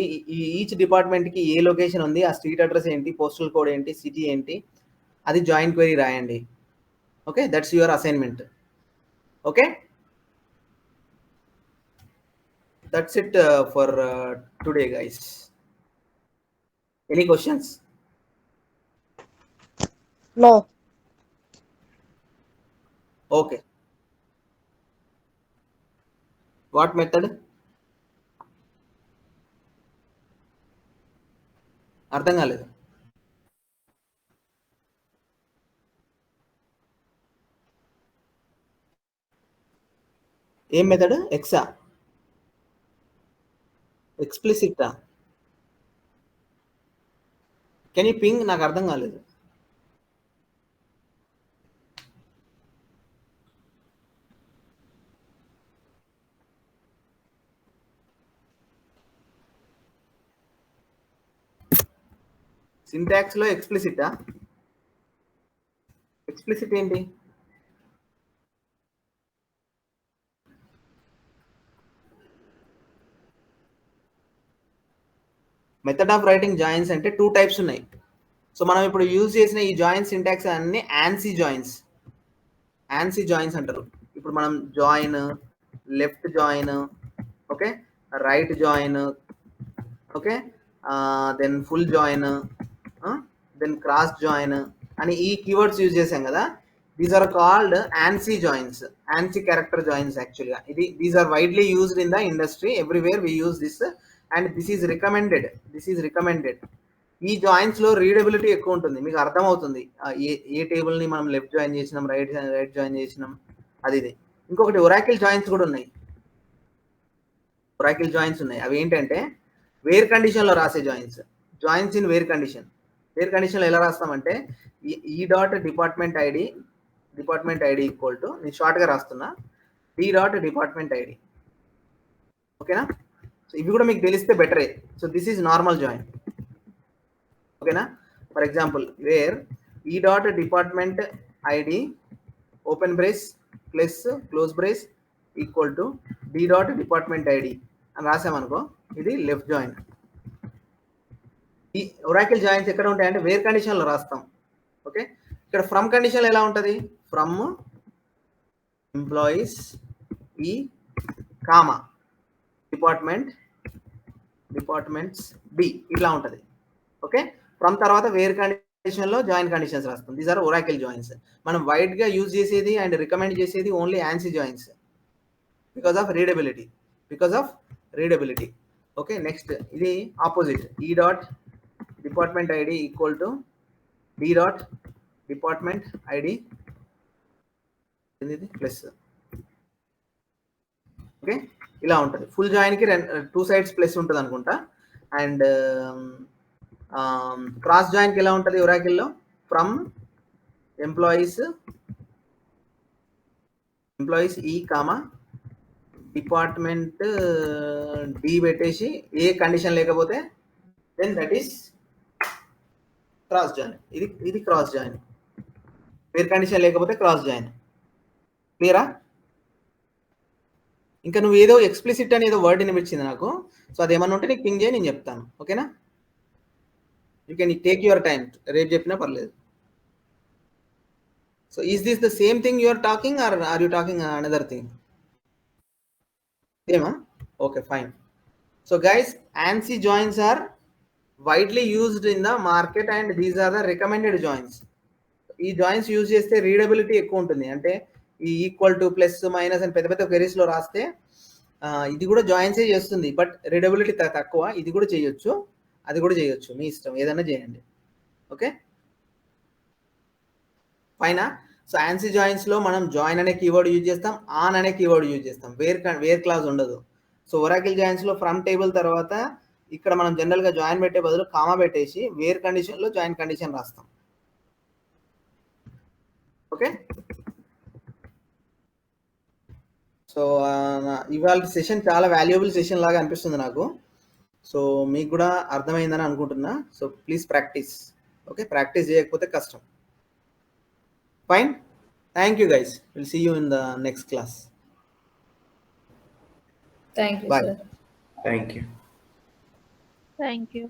S1: ఈచ్ డిపార్ట్మెంట్కి ఏ లొకేషన్ ఉంది, ఆ స్ట్రీట్ అడ్రస్ ఏంటి, పోస్టల్ కోడ్ ఏంటి, సిటీ ఏంటి, అది జాయిన్ క్వెరీ రాయండి. Okay, that's your assignment. Okay, that's it for today guys. Any questions?
S6: No.
S1: Okay. What method? అర్థం కాలేదు. ఏం మెథడ్? ఎక్సా? ఎక్స్ప్లిసిటా? Can you ping? నాకు అర్థం కాలేదు. సింటాక్స్ లో ఎక్స్ప్లిసిటా? ఎక్స్ప్లిసిట్ ఏంటి? మెథడ్ ఆఫ్ రైటింగ్ జాయిన్స్ అంటే 2 టైప్స్ ఉన్నాయి. సో మనం ఇప్పుడు యూజ్ చేసిన ఈ జాయిన్ సింటాక్స్ అన్ని ఆన్సీ జాయిన్స్. ఆన్సీ జాయిన్స్ అంటారు. ఇప్పుడు మనం join, left join, okay, right join, okay, then full join, then cross join అని ఈ కీవర్డ్స్ యూజ్ చేసాం కదా. These are called ANSI joins, ANSI character joins. యాక్చువల్గా these are widely used in the industry, everywhere we use this and this is recommended. ఈ joins లో readability ఎక్కువ ఉంటుంది, మీకు అర్థమవుతుంది ఏ టేబుల్ ని మనం లెఫ్ట్ జాయిన్ చేసినాం, రైట్ జాయిన్ చేసినాం, అది. ఇంకొకటి ఒరాకిల్ జాయిన్స్ కూడా ఉన్నాయి. ఒరాకిల్ జాయిన్స్ ఉన్నాయి. అవి ఏంటంటే వేర్ కండిషన్ లో రాసే joins. Joins in where condition. Where condition లో ఎలా రాస్తామంటే ఈ dot department ID equal to, నేను షార్ట్ గా రాస్తున్నా, డి డాట్ డిపార్ట్మెంట్ ఐడి. ఓకేనా? సో ఇవి కూడా మీకు తెలిస్తే బెటరే. So this is normal join. ఓకేనా? ఫర్ ఎగ్జాంపుల్ వేర్ ఈ dot department ID open brace plus close brace equal to D dot department ID అని రాసామనుకో, ఇది లెఫ్ట్ జాయిన్. ఈ ఒరాకిల్ జాయిన్స్ ఎక్కడ ఉంటాయంటే వేర్ కండిషన్ లో రాస్తాం. ఓకే, ఇక్కడ ఫ్రమ్ కండిషన్ ఎలా ఉంటుంది? ఫ్రమ్ ఎంప్లాయీస్ ఈ కామా డిపార్ట్మెంట్స్ డి ఇట్లా ఉంటుంది. ఓకే, ఫ్రమ్ తర్వాత వేర్ కండిషన్ లో జాయిన్ కండిషన్స్ రాస్తాం. These are Oracle joins. మనం వైడ్ గా యూజ్ చేసేది అండ్ రికమెండ్ చేసేది only ANSI joins because of readability. Okay, next ఇది opposite. E dot department ID equal to D dot department ID plus. Okay, ఇలా ఉంటుంది. Full join కి 2 sides plus ఉంటుంది అనుకుంటా. అండ్ క్రాస్ జాయిన్ కి ఎలా ఉంటుంది ఒరాకిల్లో? ఫ్రమ్ ఎంప్లాయీస్ ఈ కామా డిపార్ట్మెంట్ డి పెట్టేసి ఏ కండిషన్ లేకపోతే then that is cross join. ఇది క్రాస్ జాయిన్. వేర్ కండిషన్ లేకపోతే క్రాస్ జాయిన్. క్లియరా? ఇంకా నువ్వు ఏదో ఎక్స్ప్లిసిట్ అని ఏదో వర్డ్ వినిపించింది నాకు. సో అది ఏమన్నా ఉంటే నీకు పింగ్ చేయి, నేను చెప్తాను. ఓకేనా? You can take your time, రేపు చెప్పినా పర్లేదు. So is this the same thing you are talking or are you talking another thing? సేమా? Okay, fine. So guys, ANSI joins are widely used in the market and these are the recommended joins. ఈ joins use చేస్తే readability ఎక్కువ ఉంటుంది. అంటే ఈ equal to plus minus అని పెద్ద పెద్ద క్వెరీస్ లో రాస్తే ఇది కూడా జాయిన్సే చేస్తుంది, బట్ రీడబిలిటీ తక్కువ. ఇది కూడా చేయొచ్చు, అది కూడా చేయొచ్చు, మీ ఇష్టం, ఏదైనా చేయండి. ఓకే, పైన. సో ANSI జాయిన్స్ లో మనం జాయిన్ అనే కీవర్డ్ యూజ్ చేస్తాం, ఆన్ అనే కీవర్డ్ యూజ్ చేస్తాం. వేర్ క్లాజ్ ఉండదు. సో ఒరాకిల్ జాయిన్స్ లో ఫ్రమ్ టేబుల్ తర్వాత ఇక్కడ మనం జనరల్ గా జాయిన్ పెట్టే బదులు కామా పెట్టేసి వేర్ కండిషన్ లో జాయిన్ కండిషన్ రాస్తాం. ఓకే, సో ఇవాళ సెషన్ చాలా వాల్యుయబుల్ సెషన్ లాగా అనిపిస్తుంది నాకు. సో మీకు కూడా అర్థమైందని అనుకుంటున్నా. So please practice. Okay, practice చేయకపోతే కష్టం. Fine, thank you guys. Will see you in the next class.
S4: Thank you,
S1: Bye.
S4: sir.
S5: Thank you.
S3: Thank you.